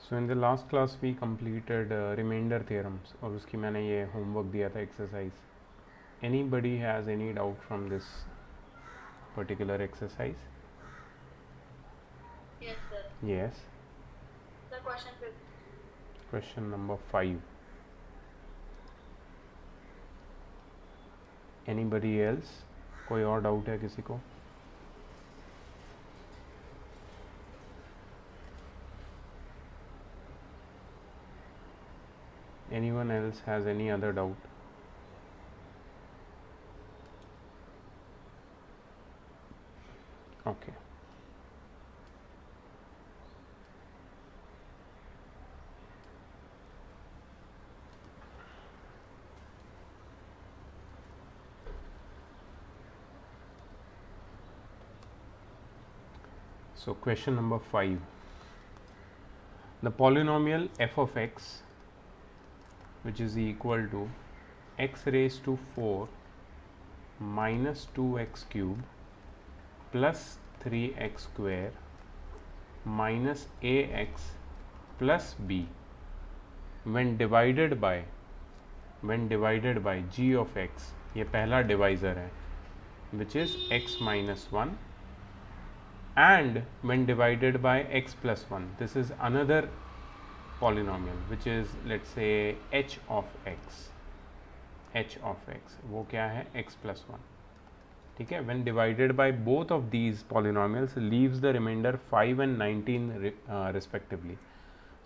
So in the last class we completed reminder theorems और उसकी मैंने ये होमवर्क दिया था exercise. Anybody has any doubt from this particular exercise? Yes, sir. Yes. The question will Question number 5. Anybody else? कोई और doubt है किसी को? Anyone else has any other doubt? Okay. So question number 5. The polynomial f of x, which is equal to x raised to 4 minus 2x cube plus 3x square minus ax plus b when divided by g of x, ये पहला divisor है, which is x minus 1, and when divided by x plus 1, this is another polynomial which is, let's say, h of x. वो क्या है? x plus 1. ठीक है. when divided by both of these polynomials leaves the remainder 5 and 19 respectively.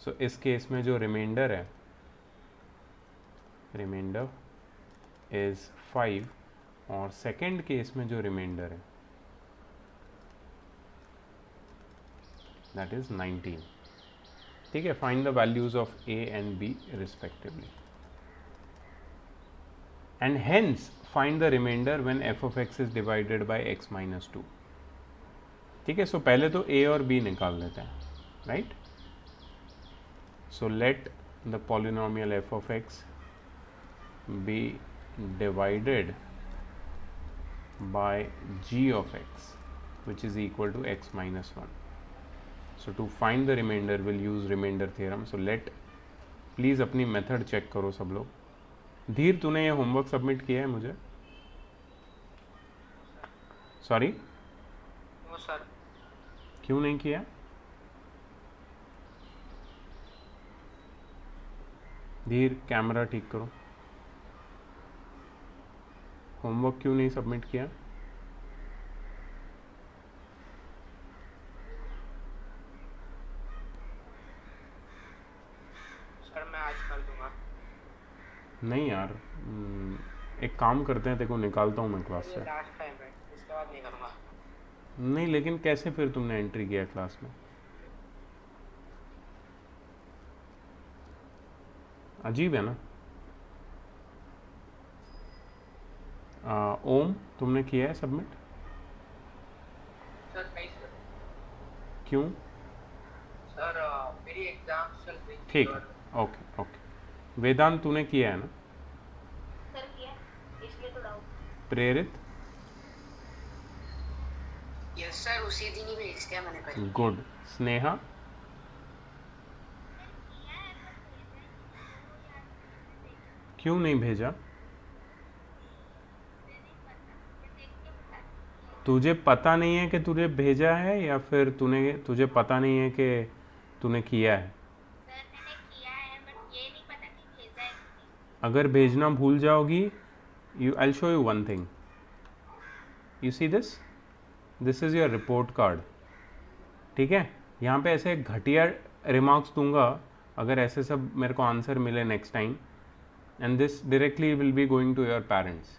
so इस case में जो reminder है, remainder is 5, और सेकेंड केस में जो रिमाइंडर है that is 19. ठीक है. find the values of a and b respectively and hence find the remainder when f of x is divided by x minus 2. ठीक है. सो पहले तो a और b निकाल लेते हैं, right. So let the polynomial f of x be divided by g of x, which is equal to x minus 1. So to find the remainder we'll use remainder theorem. So let, please अपनी method check करो सब लोग. धीर, तूने ये homework submit किया है मुझे? Sorry, no sir. क्यों नहीं किया? धीर, कैमरा ठीक करो. होमवर्क क्यों नहीं सबमिट किया? सर मैं आज कर दूंगा. नहीं यार, एक काम करते हैं, तेरे को निकालता हूँ मैं क्लास ये से. लास्ट टाइम है, इसके बाद नहीं करूंगा. नहीं, लेकिन कैसे फिर तुमने एंट्री किया क्लास में? अजीब है ना. ओम, तुमने किया है सबमिट? सर नहीं सर. क्यों? सर मेरी एग्जाम चल रही थी. ठीक है. Okay okay. वेदांत, तूने किया है ना? सर किया, इसलिए तो डाउट. प्रेरित? यस सर, उसी दिन ही भेज दिया मैंने पहले. गुड. स्नेहा? क्यों नहीं भेजा? तुझे पता नहीं है कि तुझे भेजा है, या फिर तुझे पता नहीं है कि तूने किया है? सर मैंने किया है, बट ये नहीं पता कि भेजा है. अगर भेजना भूल जाओगी, I'll show you one thing. You see this? This is your report card. ठीक है. यहाँ पे ऐसे घटिया रिमार्क्स दूंगा अगर ऐसे सब मेरे को आंसर मिले next time, and this directly will be going to your parents.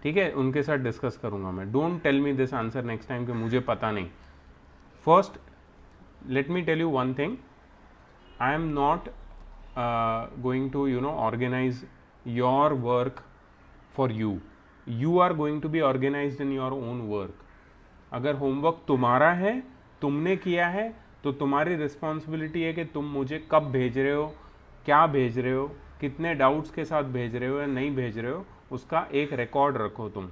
ठीक है. उनके साथ डिस्कस करूँगा मैं. Don't tell me this answer next time कि मुझे पता नहीं. First let me tell you one thing. I am not going to organize your work for you. You are going to be organized in your own work. अगर homework तुम्हारा है, तुमने किया है, तो तुम्हारी रिस्पॉन्सिबिलिटी है कि तुम मुझे कब भेज रहे हो, क्या भेज रहे हो, कितने डाउट्स के साथ भेज रहे हो या नहीं भेज रहे हो, उसका एक रिकॉर्ड रखो तुम.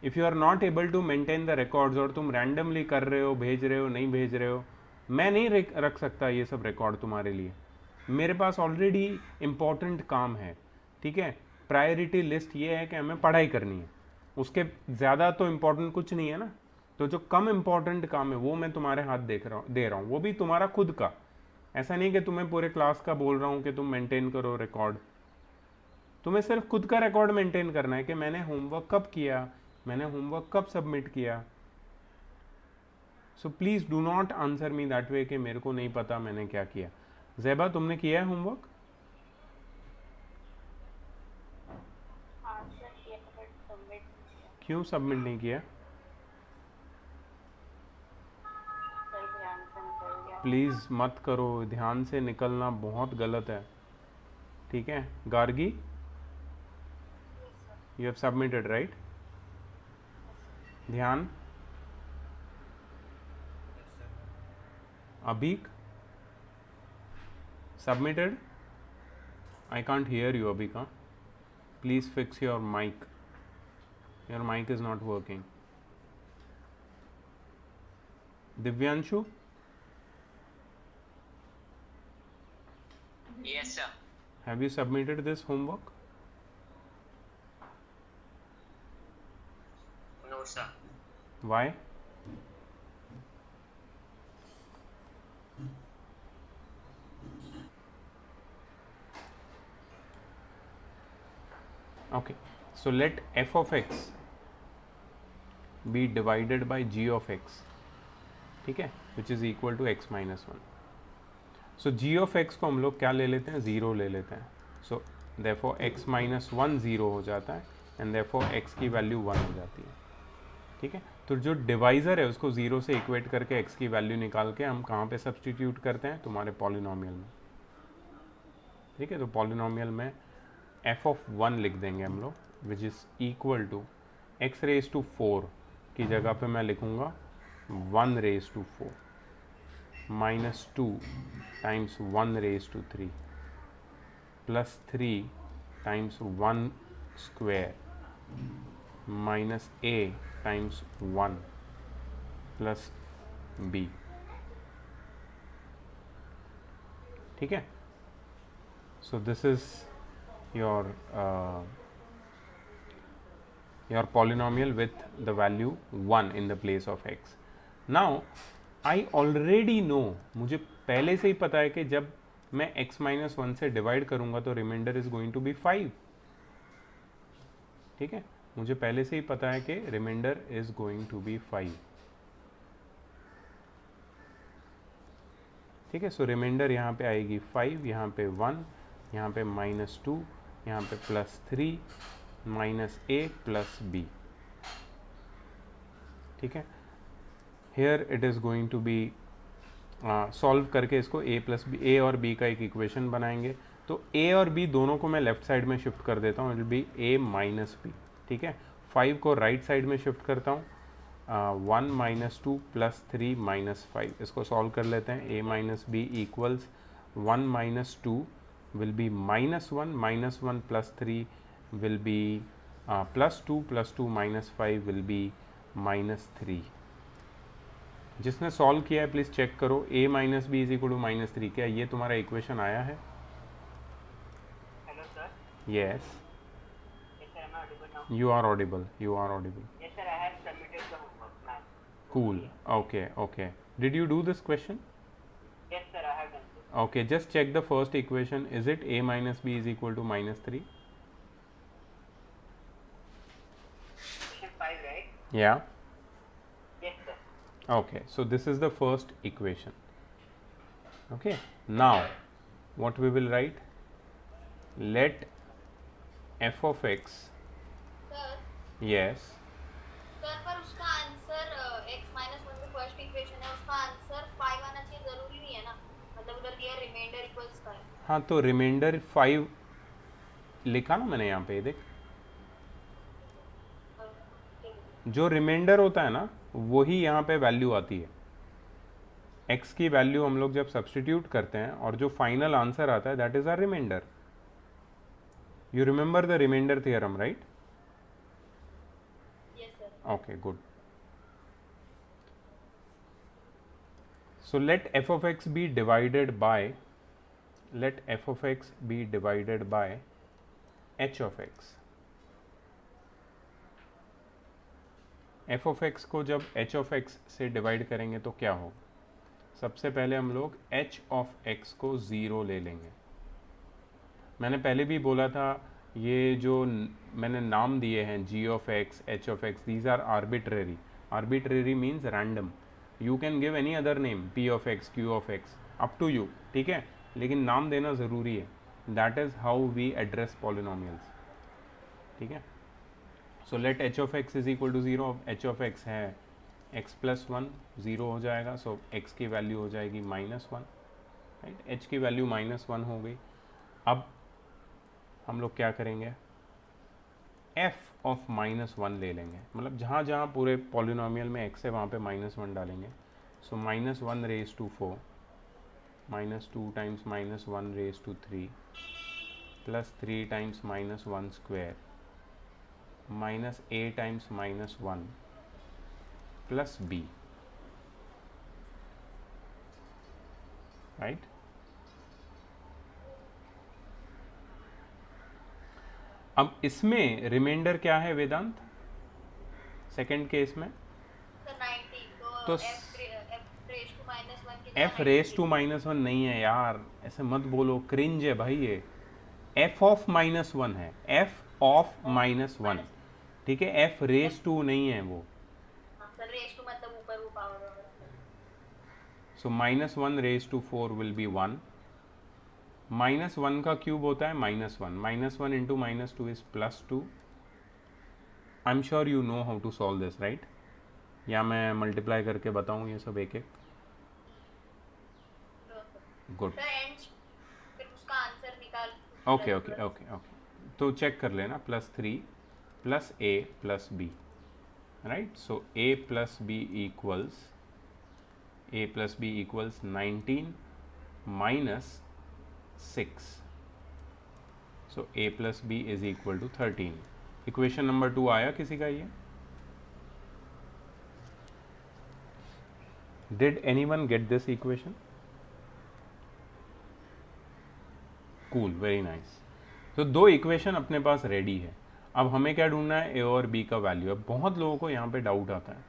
If you are not able to maintain the records और तुम रैंडमली कर रहे हो, भेज रहे हो, नहीं भेज रहे हो, मैं नहीं रख सकता ये सब रिकॉर्ड तुम्हारे लिए, मेरे पास ऑलरेडी इम्पॉर्टेंट काम है, ठीक है। प्रायोरिटी लिस्ट ये है कि हमें पढ़ाई करनी है, उसके ज़्यादा तो इम्पोर्टेंट कुछ नहीं है ना। तो जो कम इम्पोर्टेंट काम है वो मैं तुम्हारे हाथ दे रहा हूँ, वो भी तुम्हारा खुद का। ऐसा नहीं कि तुम्हें पूरे क्लास का बोल रहा हूँ कि तुम मेंटेन करो रिकॉर्ड, तुम्हें सिर्फ खुद का रिकॉर्ड मेंटेन करना है कि मैंने होमवर्क कब किया, मैंने होमवर्क कब सबमिट किया। So please do not answer me that way कि मेरे को नहीं पता मैंने क्या किया। ज़ेबा तुमने किया है होमवर्क? आंसर किया बट सबमिट किया। क्यों सबमिट नहीं किया? सर ध्यान से निकल गया। प्लीज़ मत करो, ध्यान से निकलना बहुत गलत है, ठीक है। Gargi, you have submitted right? ध्यान, अबीक, submitted? I can't hear you Abhika, please fix your mic is not working. Divyanshu, Yes, sir. have you submitted this homework? No, sir. Why? Okay, so let f of x be divided by g of x, ठीक है, which is equal to x minus 1. So g of x को हम लोग क्या ले लेते हैं, 0 ले लेते हैं. So therefore x minus 1 0 हो जाता है and therefore x की वैल्यू 1 हो जाती है, ठीक है. तो जो डिवाइज़र है उसको 0 से इक्वेट करके x की वैल्यू निकाल के हम कहाँ पे सब्सटीट्यूट करते हैं, तुम्हारे पॉलिनोमियल में, ठीक है. तो पॉलिनोमियल में f of 1 लिख देंगे हम लोग, which is equal to x raise to 4 की जगह पे मैं लिखूँगा 1 raise to 4 minus 2 times 1 raise to 3 plus 3 times 1 square minus a times 1 plus b, ठीक है. So this is your polynomial with the value 1 in the place of x. Now I already know, मुझे पहले से ही पता है कि जब मैं x minus 1 से डिवाइड करूंगा तो reminder is going to be 5, ठीक है. मुझे पहले से ही पता है कि reminder is going to be 5, ठीक है. सो रिमाइंडर यहाँ पे आएगी 5, यहाँ पे 1, यहाँ पे माइनस 2, यहाँ पे plus 3 minus a plus b, ठीक है. Here it is going to be solve करके इसको a प्लस बी, a और b का एक इक्वेशन बनाएंगे. तो a और b दोनों को मैं लेफ्ट साइड में शिफ्ट कर देता हूँ, it will be a minus b, ठीक है. 5 को राइट साइड में शिफ्ट करता हूँ, 1 माइनस 2 प्लस 3 माइनस 5. इसको सॉल्व कर लेते हैं. a minus b equals 1 minus 2 will be minus 1 plus 3 will be plus 2 minus 5 will be minus 3. जिसने सॉल्व किया है प्लीज़ चेक करो, a minus b is equal to minus 3, क्या ये तुम्हारा इक्वेशन आया है? Hello, sir. Yes, Yes, sir. Am I audible now? you are audible, you are audible. Yes, sir. I have submitted the homework, ma'am. Cool. Okay. Did you do this question? Yes, sir. I have done this. Okay, just check the first equation. Is it a minus b is equal to minus 3? Question 5, right? Yeah. Yes, sir. Okay, so this is the first equation. Okay, now what we will write? Let f of x, sir yes, sir पर उसका answer x minus 1 जो first equation है उसका answer 5 आना चाहिए, जरूरी नहीं है ना. मतलब उधर दिया रिमाइंडर इक्वल्स 5. हाँ तो रिमाइंडर 5 लिखा ना मैंने यहाँ पे, देख जो रिमाइंडर होता है ना वही यहाँ पे वैल्यू आती है. x की वैल्यू हम लोग जब सब्सटीट्यूट करते हैं और जो फाइनल आंसर आता है that is our reminder. You remember the reminder theorem right? Yes sir. Okay, good. So let f of x be divided by h of x. f of x को जब h of x से divide करेंगे तो क्या होगा? सबसे पहले हम लोग h of x को 0 ले लेंगे. मैंने पहले भी बोला था ये जो मैंने नाम दिए हैं g of x, h of x, these are arbitrary. Arbitrary means random. You can give any other name, p of x, q of x, up to you. ठीक है, लेकिन नाम देना ज़रूरी है. That is how we address polynomials. ठीक है. So let h of x is equal to 0. h of x है x plus 1, 0 हो जाएगा. So x की वैल्यू हो जाएगी -1. राइट, h की वैल्यू -1 हो गई. अब हम लोग क्या करेंगे? f ऑफ -1 ले लेंगे. मतलब जहाँ जहाँ पूरे पॉलिनोमियल में x है वहाँ पे -1 डालेंगे. So -1 raise to 4, -2 times -1 raise to 3, plus 3 times -1 square, -a times -1 plus b. Right, अब इसमें रिमाइंडर क्या है वेदांत? सेकंड केस में सर 90 तो f रेज टू -1 की f रेज टू -1 नहीं है यार, ऐसे मत बोलो, क्रिंज है भाई ये. f ऑफ -1 है, f ऑफ -1. ठीक है, f रेज टू नहीं है वो. सर रेज टू मतलब ऊपर वो पावर होगा. So -1 raise to 4 will be 1. -1 का क्यूब होता है -1. -1 into -2 is +2. I am sure you know how to solve this, right? या मैं मल्टीप्लाई करके बताऊँ ये सब एक एक? गुड. सर एंड फिर उसका आंसर निकाल. ओके ओके ओके ओके, तो चेक कर लेना. +3 plus a plus b. Right, so a plus b equals 19 minus 6. So a plus b is equal to 13. Equation number 2 आया किसी का ये? Did anyone get this equation? Cool, very nice. तो 2 equation अपने पास ready है. अब हमें क्या ढूंढना है? a और b का वैल्यू. अब बहुत लोगों को यहाँ पे डाउट आता है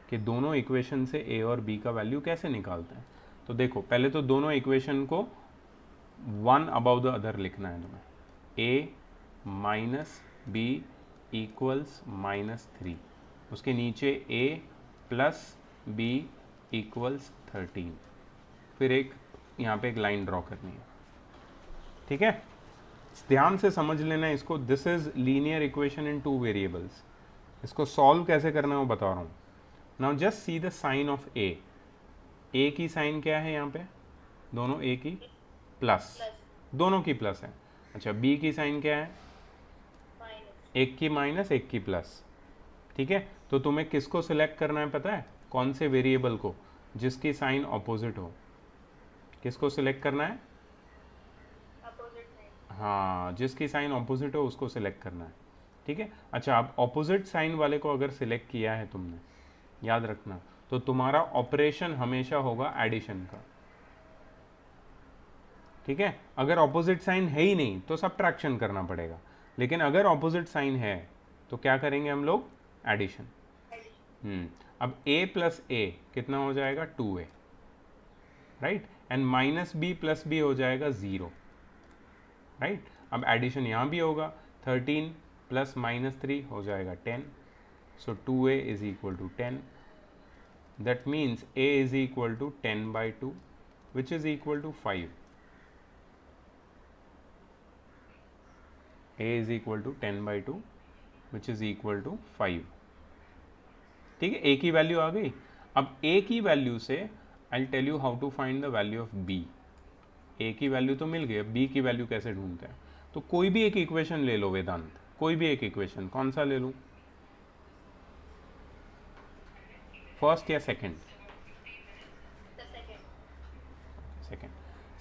कि दोनों इक्वेशन से a और b का वैल्यू कैसे निकालते हैं. तो देखो, पहले तो दोनों इक्वेशन को वन अबाउ द अदर लिखना है तुम्हें. a minus b equals -3. उसके नीचे a प्लस बी इक्वल्स 13. फिर एक यहाँ पे एक लाइन ड्रॉ करनी है. ठीक है, ध्यान से समझ लेना इसको. This is linear equation in 2 variables. इसको सॉल्व कैसे करना है वो बता रहा हूँ. Now just see the sign of a. a की साइन क्या है यहाँ पे? दोनों a की प्लस, दोनों की प्लस है. अच्छा, b की साइन क्या है? एक की माइनस, एक की प्लस. ठीक है, तो तुम्हें किसको सिलेक्ट करना है पता है? कौन से वेरिएबल को? जिसकी साइन ऑपोजिट हो. किसको सिलेक्ट करना है? हाँ, जिसकी साइन ऑपोजिट हो उसको सिलेक्ट करना है. ठीक है. अच्छा, अब ऑपोजिट साइन वाले को अगर सिलेक्ट किया है तुमने, याद रखना, तो तुम्हारा ऑपरेशन हमेशा होगा एडिशन का. ठीक है, अगर ऑपोजिट साइन है ही नहीं तो सब्ट्रैक्शन करना पड़ेगा. लेकिन अगर ऑपोजिट साइन है तो क्या करेंगे हम लोग? एडिशन. अब a प्लस a कितना हो जाएगा? 2a. Right, and minus b plus b हो जाएगा 0. राइट, अब एडिशन यहाँ भी होगा. 13 प्लस -3 हो जाएगा 10. So 2a is equal to 10. That means a is equal to 10/2 which is equal to 5. a is equal to 10/2 which is equal to 5. ठीक है, a की वैल्यू आ गई. अब a की वैल्यू से I'll tell you how to find the value of b. a की value तो मिल गई, अब b की वैल्यू कैसे ढूंढते हैं? तो कोई भी एक इक्वेशन ले लो वेदांत, कोई भी एक इक्वेशन. कौन सा ले लूँ? फर्स्ट या सेकंड?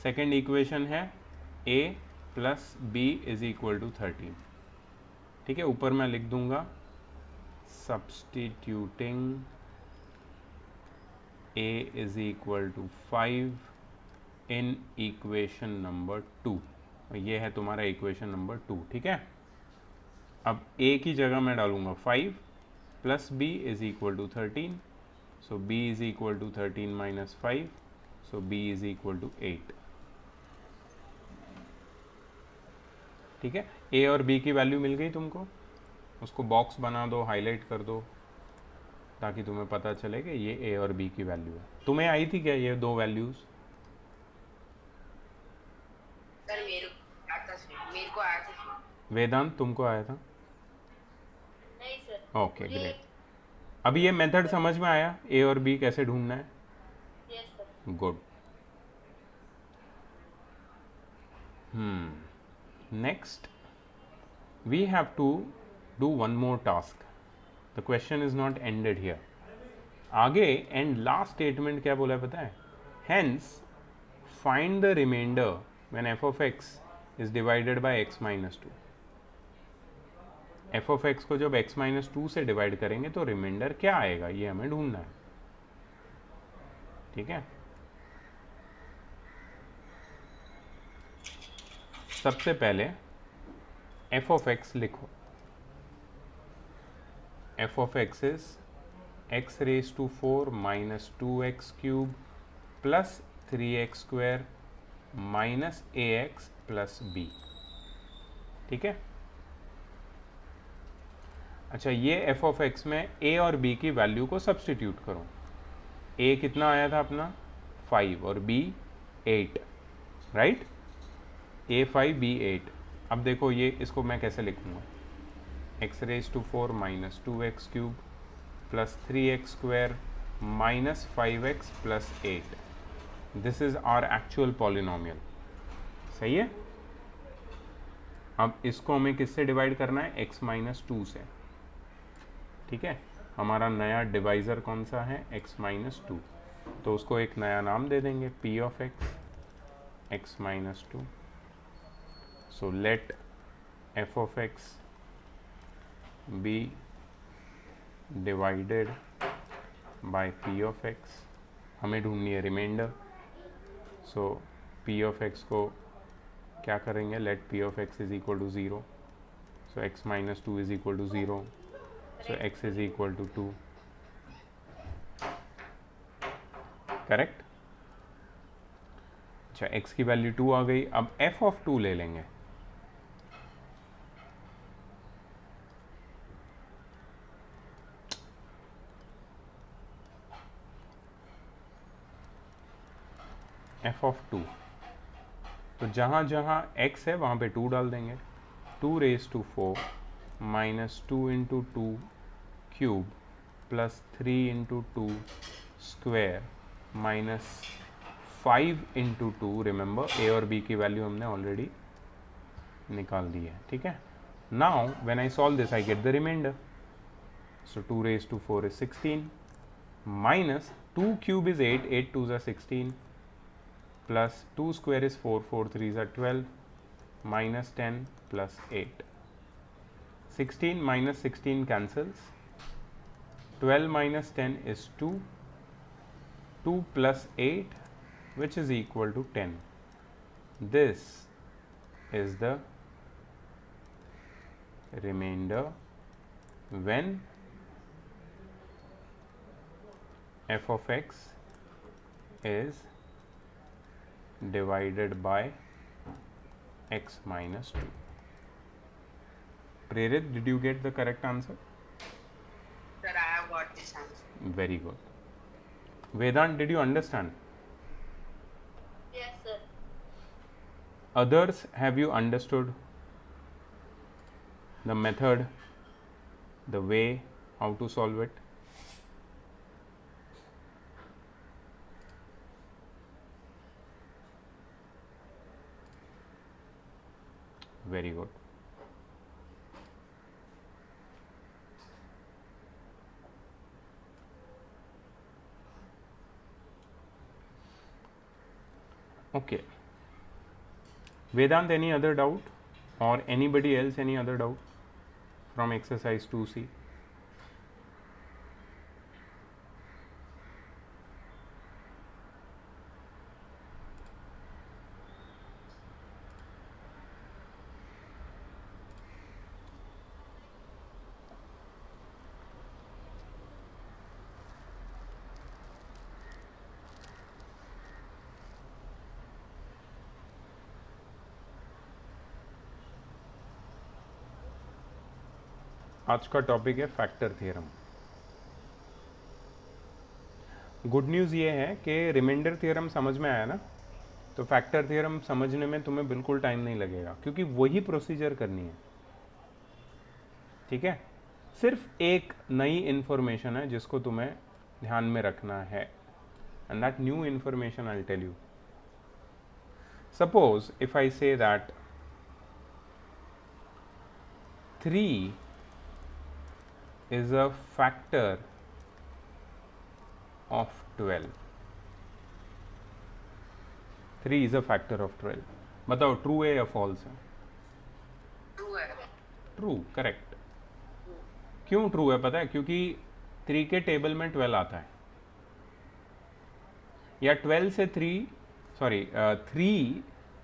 सेकंड इक्वेशन है a plus b is equal to 13. ठीक है, ऊपर मैं लिख दूंगा substituting a is equal to 5 in equation number 2। ये है तुम्हारा इक्वेशन नंबर 2, ठीक है। अब a की जगह मैं डालूंगा 5 plus b is equal to 13, so b is equal to 13 minus 5, so b is equal to 8, ठीक है। a और b की वैल्यू मिल गई तुमको, उसको बॉक्स बना दो, हाईलाइट कर दो, ताकि तुम्हें पता चले कि ये a और b की वैल्यू है। तुम्हें आई थी क्या ये दो वैल्यूज? सर मेरे को आया था। वेदांत तुमको आया था? नहीं सर। Okay great. अब ये मेथड समझ में आया a और b कैसे ढूंढना है? Yes sir. Good. Next we have to do one more task. The question is not ended here. आगे एंड लास्ट स्टेटमेंट क्या बोला है पता है? Hence find the remainder when f of x is divided by x minus 2। f of x को जब x minus 2 से divide करेंगे तो रिमाइंडर क्या आएगा, ये हमें ढूंढना है, ठीक है। सबसे पहले f of x लिखो। f of x is x raised to 4 minus 2x cube plus 3x square minus ax plus b, ठीक है। अच्छा, ये f of x में a और b की वैल्यू को सब्सटीट्यूट करो। a कितना आया था अपना 5 और b 8, राइट। a 5 b 8। अब देखो ये इसको मैं कैसे लिखूंगा, x raise to 4 minus 2x cube plus 3x square minus 5x plus 8। This is our actual polynomial, सही है। अब इसको हमें किससे डिवाइड करना है? x माइनस 2 से, ठीक है। हमारा नया डिवाइज़र कौन सा है? x minus 2। तो उसको एक नया नाम दे देंगे p of x minus 2। So let f of x be divided by p of x। हमें ढूंढनी है remainder. So p of x को क्या करेंगे? Let p of x is equal to 0। So x minus 2 is equal to 0, so x is equal to 2, correct. अच्छा, x की value 2 आ गई। अब f ऑफ 2 ले लेंगे। f ऑफ 2, तो जहाँ जहाँ x है वहाँ पे 2 डाल देंगे। 2 raise to 4 minus 2 into 2 cube plus 3 into 2 square minus 5 into 2। Remember a और b की वैल्यू हमने ऑलरेडी निकाल दी है, ठीक है। Now when I solve this I get the remainder. So 2 raise to 4 is 16 minus 2 cube is 8, 8 2 is 16 plus 2 square is 4, 4 3s are 12 minus 10 plus 8। 16 minus 16 cancels, 12 minus 10 is 2, 2 plus 8 which is equal to 10। This is the remainder when f of x is divided by x minus 2। Prerit, did you get the correct answer? Sir, I have got this answer. Very good. Vedant, did you understand? Yes sir. Others, have you understood the method, the way how to solve it? Very good. Okay. Vedant, any other doubt? Or anybody else, any other doubt from exercise 2C? आज का topic है factor theorem. Good news ये है कि remainder theorem समझ में आया ना, तो फैक्टर थ्योरम समझने में तुम्हें बिल्कुल टाइम नहीं लगेगा, क्योंकि वही प्रोसीजर करनी है। ठीक है, सिर्फ एक नई इंफॉर्मेशन है जिसको तुम्हें ध्यान में रखना है, and that new information I will tell you. Suppose if I say that 3 is a factor of 12. 3 is a factor of 12. बताओ ट्रू है या फॉल्स है? ट्रू है। True, correct. क्यों ट्रू है पता है? क्योंकि 3 के टेबल में 12 आता है, या 12 से 3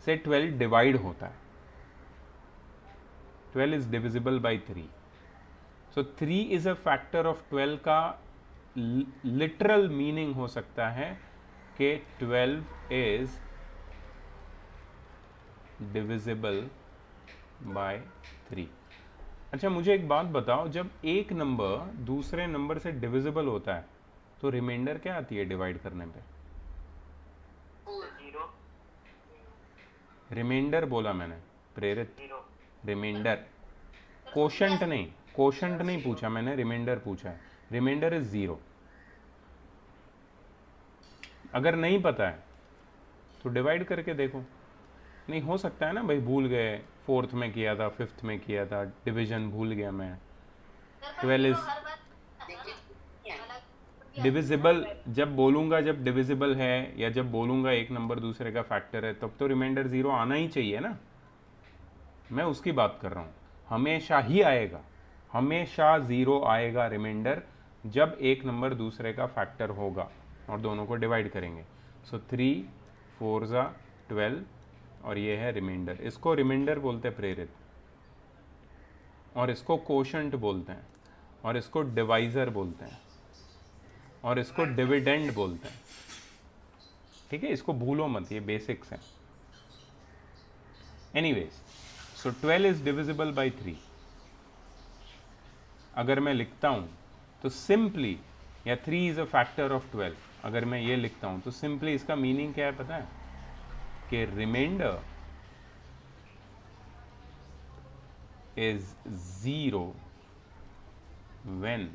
से 12 डिवाइड होता है। 12 is divisible by 3। So 3 is a factor of 12 का लिटरल मीनिंग हो सकता है कि 12 इज डिविजिबल बाय 3। अच्छा, मुझे एक बात बताओ, जब एक नंबर दूसरे नंबर से डिविजिबल होता है तो रिमाइंडर क्या आती है डिवाइड करने पे? 0 रिमाइंडर बोला मैंने, प्रेरित। 0 रिमाइंडर, कोशंट नहीं, कोशंट नहीं पूछा मैंने, रिमाइंडर पूछा है। Remainder is 0। अगर नहीं पता है तो डिवाइड करके देखो। नहीं हो सकता है ना भाई, भूल गए, 4th में किया था, 5th में किया था, डिवीजन भूल गया मैं। 12 इज डिविजिबल जब बोलूंगा, जब डिविजिबल है, या जब बोलूंगा एक नंबर दूसरे का फैक्टर है, तब तो रिमाइंडर 0 आना ही चाहिए ना। मैं उसकी बात कर रहा हूँ, हमेशा ही आएगा, हमेशा 0 आएगा रिमाइंडर जब एक नंबर दूसरे का फैक्टर होगा और दोनों को डिवाइड करेंगे। सो 3 4 12 और ये है रिमाइंडर। इसको रिमाइंडर बोलते हैं प्रेरित, और इसको कोशंट बोलते हैं, और इसको डिवाइजर बोलते हैं, और इसको डिविडेंड बोलते हैं। ठीक है, इसको भूलो मत, ये बेसिक्स हैं। Anyways, so 12 is divisible by 3। अगर मैं लिखता हूं तो सिंपली, या 3 इज अ फैक्टर ऑफ 12, अगर मैं ये लिखता हूं तो सिंपली इसका मीनिंग क्या है पता है? कि reminder is 0 when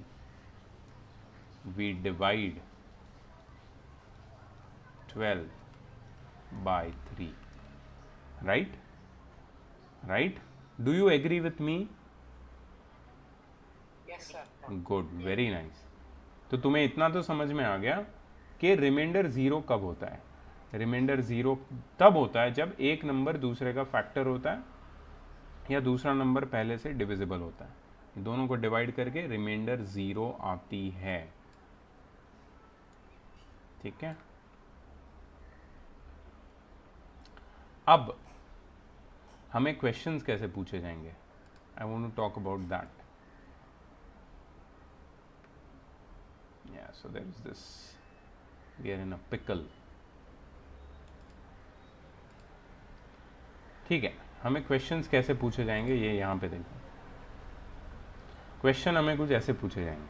we divide 12 by 3. Right? Right? Do you agree with me? Yes sir. Good, very nice. तो तुम्हें इतना तो समझ में आ गया कि रिमाइंडर 0 कब होता है। रिमाइंडर 0 तब होता है जब एक नंबर दूसरे का फैक्टर होता है, या दूसरा नंबर पहले से डिविजिबल होता है। दोनों को डिवाइड करके रिमाइंडर 0 आती है। ठीक है, अब हमें क्वेश्चंस कैसे पूछे जाएंगे, I want to talk about that. या so there is this, we are in a pickle. ठीक है, हमें क्वेश्चंस कैसे पूछे जाएंगे ये यहाँ पे देखो। क्वेश्चन हमें कुछ ऐसे पूछे जाएंगे,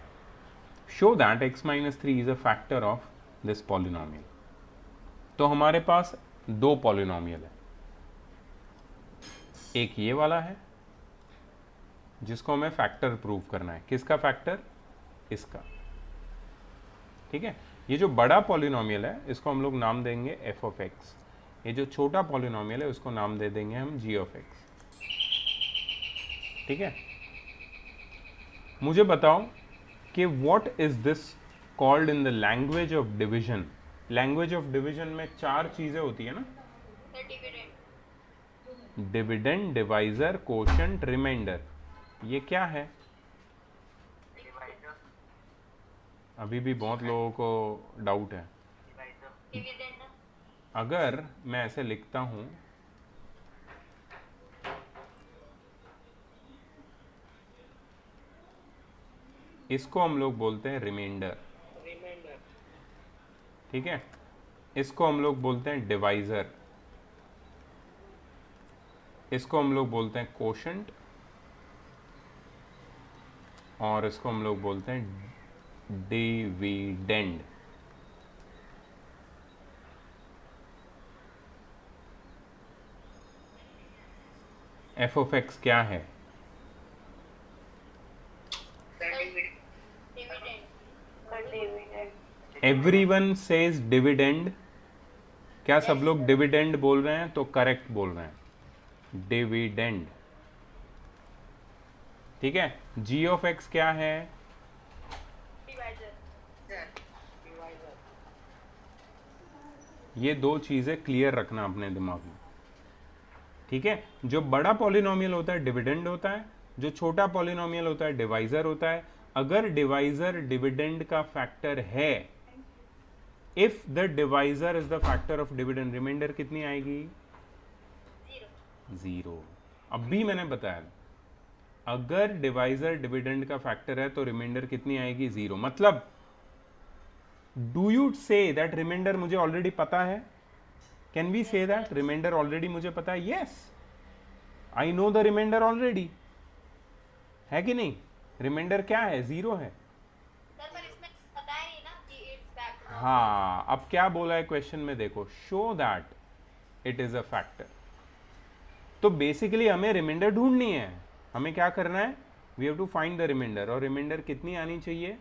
show that x minus 3 is a factor of this polynomial. तो हमारे पास 2 पॉलिनोमियल है, एक ये वाला है जिसको हमें फैक्टर प्रूव करना है। किसका फैक्टर? इसका। ठीक है, ये जो बड़ा पॉलिनोमियल है इसको हम लोग नाम देंगे f ऑफ x। ये जो छोटा पॉलिनोमियल है उसको नाम दे देंगे हम g ऑफ x। ठीक है, मुझे बताओ कि what is this called in the language of division. Language of division में 4 चीजें होती है ना, डिविडेंड, डिवाइजर, कोशंट, रिमाइंडर। ये क्या है? डिवाइजर। अभी भी बहुत लोगों को डाउट है। डिविडेंड। अगर मैं ऐसे लिखता हूं, इसको हम लोग बोलते हैं रिमाइंडर। रिमाइंडर। ठीक है, इसको हम लोग बोलते हैं डिवाइजर, इसको हम लोग बोलते हैं कोशंट, और इसको हम लोग बोलते हैं डिविडेंड। एफ ऑफ एक्स क्या है? Everyone says dividend. क्या सब लोग डिविडेंड बोल रहे हैं? तो करेक्ट बोल रहे हैं, डिविडेंड। ठीक है। जी ऑफ एक्स क्या है? ये दो चीजें क्लियर रखना अपने दिमाग में। ठीक है। जो बड़ा पॉलिनोमियल होता है डिविडेंड होता है, जो छोटा पॉलिनोमियल होता है डिवाइजर होता है। अगर डिवाइजर डिविडेंड का फैक्टर है, if the divisor is the factor of dividend, remainder कितनी आएगी? 0। अब भी मैंने बताया, अगर डिवाइजर डिविडेंड का फैक्टर है तो रिमाइंडर कितनी आएगी? 0। मतलब do you say that remainder मुझे ऑलरेडी पता है? Can we say that remainder already मुझे पता है? Yes, I know the remainder already, है कि नहीं? रिमाइंडर क्या है? 0 है। सर पर इसमें बताया नहीं ना कि इट्स फैक्टर। हाँ, अब क्या बोला है क्वेश्चन में देखो, show that it is a factor. तो बेसिकली हमें रिमाइंडर ढूंढनी है। हमें क्या करना है? We have to find the remainder, और रिमाइंडर कितनी आनी चाहिए?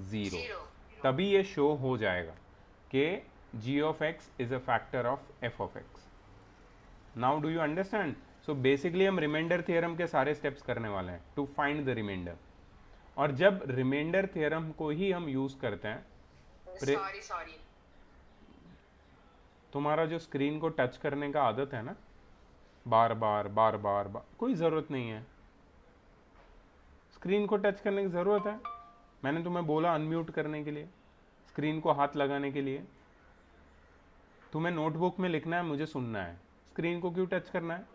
0। तभी ये शो हो जाएगा कि g of x is a factor of f of x. Now do you understand? So basically हम रिमाइंडर थ्योरम के सारे स्टेप्स करने वाले हैं टू फाइंड द रिमाइंडर। और जब रिमाइंडर थ्योरम को ही हम यूज करते हैं, सॉरी तुम्हारा जो स्क्रीन को टच करने का आदत है ना, बार बार, कोई ज़रूरत नहीं है स्क्रीन को टच करने की। ज़रूरत है, मैंने तुम्हें बोला अनम्यूट करने के लिए, स्क्रीन को हाथ लगाने के लिए। तुम्हें नोटबुक में लिखना है, मुझे सुनना है, स्क्रीन को क्यों टच करना है?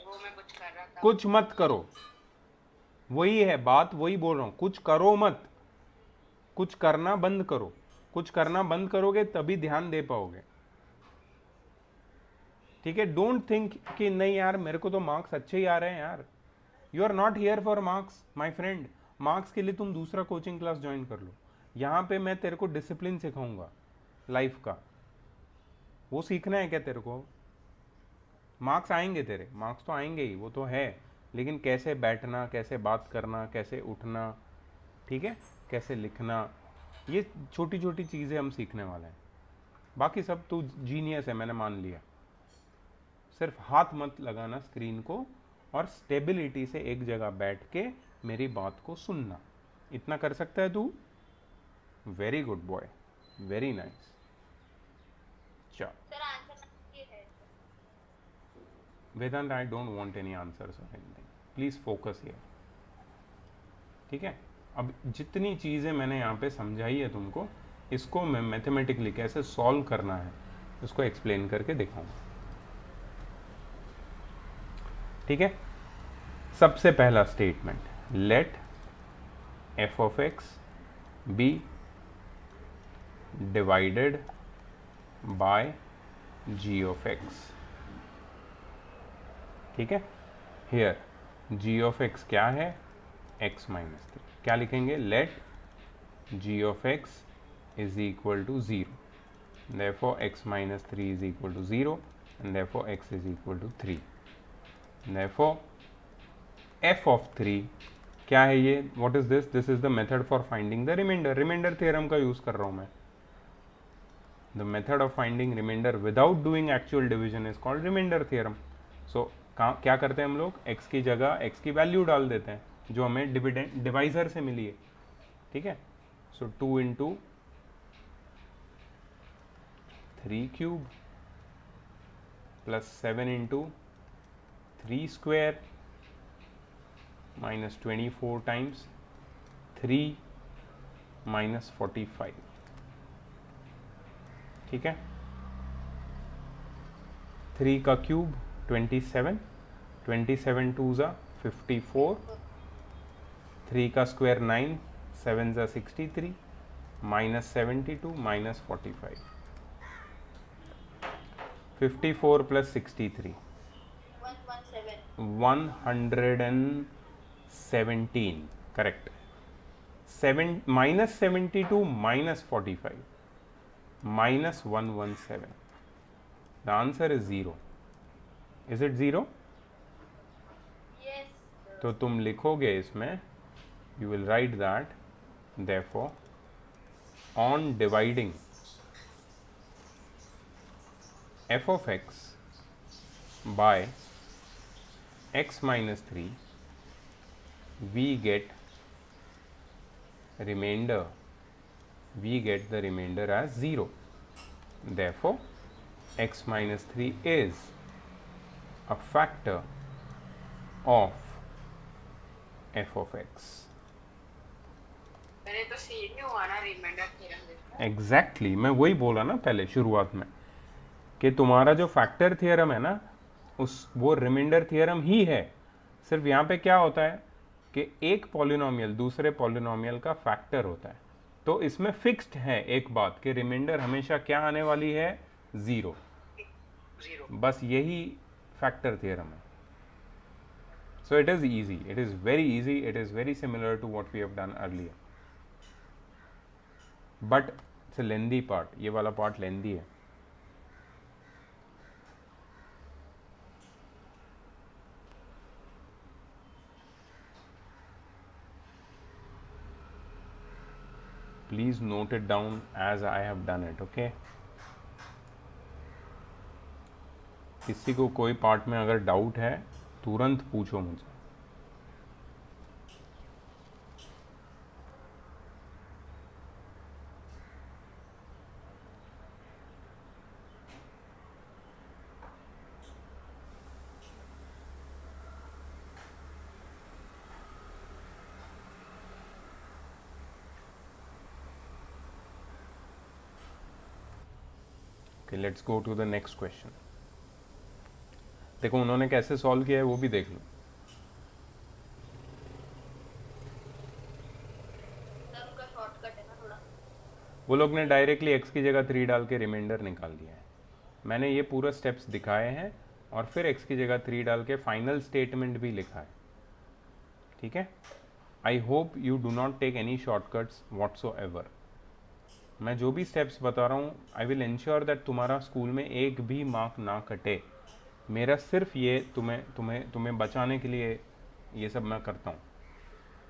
वो मैं कुछ कर रहा था। कुछ मत करो, वही है बात, वही बोल रहा हूं, कुछ करो मत, कुछ करना बंद करो। कुछ करना बंद करोगे तभी ध्यान दे पाओगे। ठीक है। डोंट थिंक कि नहीं यार मेरे को तो मार्क्स अच्छे ही आ रहे हैं यार। You are not here for marks my friend. Marks के लिए तुम दूसरा कोचिंग क्लास ज्वाइन कर लो। यहाँ पे मैं तेरे को डिसिप्लिन सिखाऊंगा लाइफ का। वो सीखना है क्या तेरे को? मार्क्स आएंगे तेरे, मार्क्स तो आएंगे ही, वो तो है, लेकिन कैसे बैठना, कैसे बात करना, कैसे उठना, ठीक है, कैसे लिखना, ये छोटी छोटी चीज़ें हम सीखने वाले हैं। बाकी सब तू जीनियस है, मैंने मान लिया। सिर्फ हाथ मत लगाना स्क्रीन को, और स्टेबिलिटी से एक जगह बैठ के मेरी बात को सुनना। इतना कर सकता है तू? Very good boy, very nice. चल सर आंसर ये है। Vedant, I don't want any answers or anything, please focus here. ठीक है। अब जितनी चीज़ें मैंने यहाँ पे समझाई है तुमको, इसको मैं मैथमेटिकली कैसे सॉल्व करना है उसको एक्सप्लेन करके दिखाऊंगा। ठीक है। सबसे पहला statement, let f of x be divided by g of x। ठीक है। here g of x क्या है? x minus 3। क्या लिखेंगे? let g of x is equal to 0, therefore x minus 3 is equal to 0, and therefore x is equal to 3। therefore f of 3 क्या है ये? what is this? this is the method for finding the remainder। remainder theorem का use कर रहा हूं मैं। the method of finding remainder without doing actual division is called remainder theorem। so क्या करते हैं हम लोग? x की जगह x की वैल्यू डाल देते हैं जो हमें डिवाइजर से मिली है। ठीक है। so 2 into 3 cube plus 7 into 3 square minus 24 times 3 minus 45। ठीक है। 3 का क्यूब 27, 27 टू ज़ा 54, 3 का स्क्वायर 9, 7 ज़ा 63, minus 72 minus 45। 54 plus 63 117। 17, correct. Minus 72 minus 45 minus 117. The answer is 0. Is it 0? Yes. तो तुम लिखोगे इसमें, you will write that, therefore on dividing f of x by x minus 3 we get the remainder as 0. Therefore x minus 3 is a factor of f of x. मैंने तो scene में हुआ ना remainder theorem देखा। Exactly मैं वही बोला ना पहले शुरुआत में कि तुम्हारा जो फैक्टर थियरम है ना वो रिमाइंडर थियरम ही है। सिर्फ यहाँ पे क्या होता है कि एक पॉलिनोमियल दूसरे पॉलिनोमियल का फैक्टर होता है, तो इसमें फिक्स्ड है एक बात कि रिमाइंडर हमेशा क्या आने वाली है, 0। बस यही फैक्टर थियरम है। So it is easy, it is very easy, it is very similar to what we have done earlier, but it's a lengthy part. ये वाला पार्ट लेंदी है। Please note it down as I have done it, okay? किसी को कोई part में अगर doubt है तुरंत पूछो मुझे। Okay, let's go to the next question. देखो उन्होंने कैसे सॉल्व किया है वो भी देख लो। सर उनका शॉर्टकट है ना थोड़ा। वो लोग ने डायरेक्टली x की जगह 3 डाल के रिमाइंडर निकाल दिया है। मैंने ये पूरा स्टेप्स दिखाए हैं और फिर x की जगह 3 डाल के फाइनल स्टेटमेंट भी लिखा है, ठीक है। I hope you do not take any shortcuts whatsoever. मैं जो भी स्टेप्स बता रहा हूँ आई विल इंश्योर दैट तुम्हारा स्कूल में एक भी मार्क ना कटे। मेरा सिर्फ ये तुम्हें बचाने के लिए ये सब मैं करता हूँ।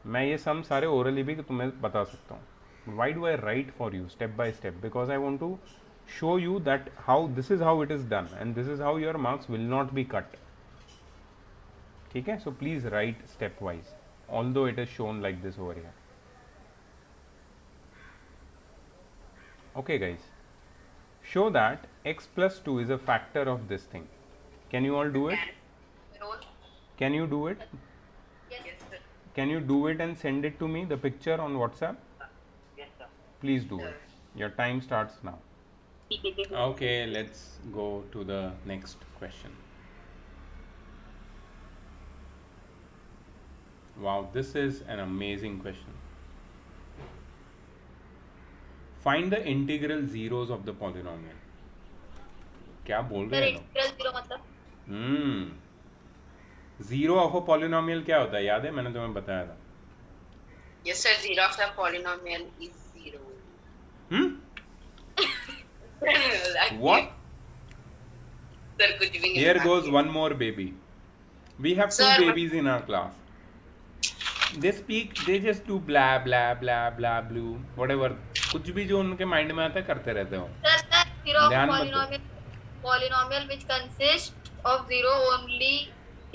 मैं ये सम सारे ओरली भी तुम्हें बता सकता हूँ। Why do I write for you step by step? Because I want to show you that how this is how it is done and this is how your marks will not be cut. ठीक है, so please write stepwise although it is shown like this over here. Okay guys, show that x plus 2 is a factor of this thing. Can you all do it? Can you do it? Yes, sir. Can you do it and send it to me, the picture on WhatsApp? Yes, sir. Please do it. Your time starts now. Okay, let's go to the next question. Wow, this is an amazing question. Find the integral zeros of the polynomial. क्या बोल sir रहे हैं लोग? Integral zero मतलब zero of a polynomial क्या होता है, याद है? मैंने तुम्हें बताया था। Yes, sir. Zero of the polynomial is zero. What? Sir, कुछ भी नहीं Here बता goes के। one more baby. We have two Sir, babies in our class. They speak, they just do blah blah blah blah blue, whatever. कुछ भी जो उनके mind में आता है करते रहते हो। सर जीरो ऑफ ध्यान मत दो। polynomial which consists of zero only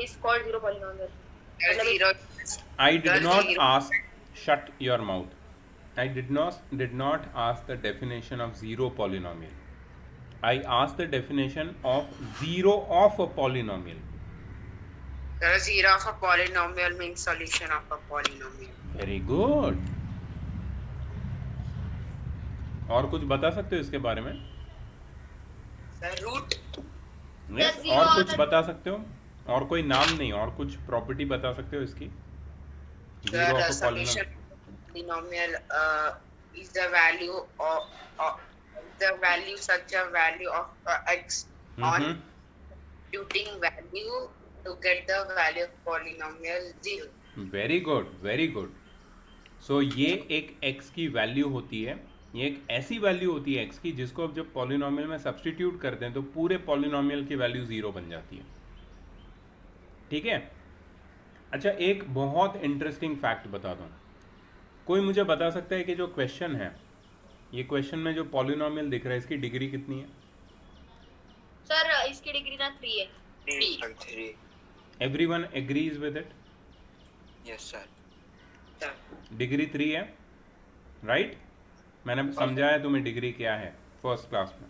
is called zero polynomial. Zero. I did not Zero. ask. Shut your mouth. I did not ask the definition of zero polynomial. I asked the definition of zero of a polynomial. Sir, zero of a polynomial means solution of a polynomial. Very good. और कुछ बता सकते हो इसके बारे में? Sir, root. Yes, zero और और कुछ बता सकते हो? और कोई नाम नहीं, और कुछ प्रॉपर्टी बता सकते हो इसकी? Sir, Zero of a solution polynomial is the value of the value such a value of x on computing value to get the value of polynomial zero. Very good, very good. So ये एक x की value होती है, ये एक ऐसी value होती है x की जिसको अब जब पॉलिनोमियल में सब्सटीट्यूट करते हैं तो पूरे पॉलिनोमियल की वैल्यू 0 बन जाती है. ठीक है. अच्छा, एक बहुत इंटरेस्टिंग फैक्ट बताता हूँ. कोई मुझे बता सकता है कि जो क्वेश्चन है, ये क्वेश्चन में जो पॉलिनोमियल दिख रहा है इसकी डिग्री कितनी है? सर इसकी डिग्री ना 3 है. 3. Everyone agrees with it? Yes, sir. Degree 3 है, राइट? मैंने समझाया तुम्हें डिग्री क्या है फर्स्ट क्लास में.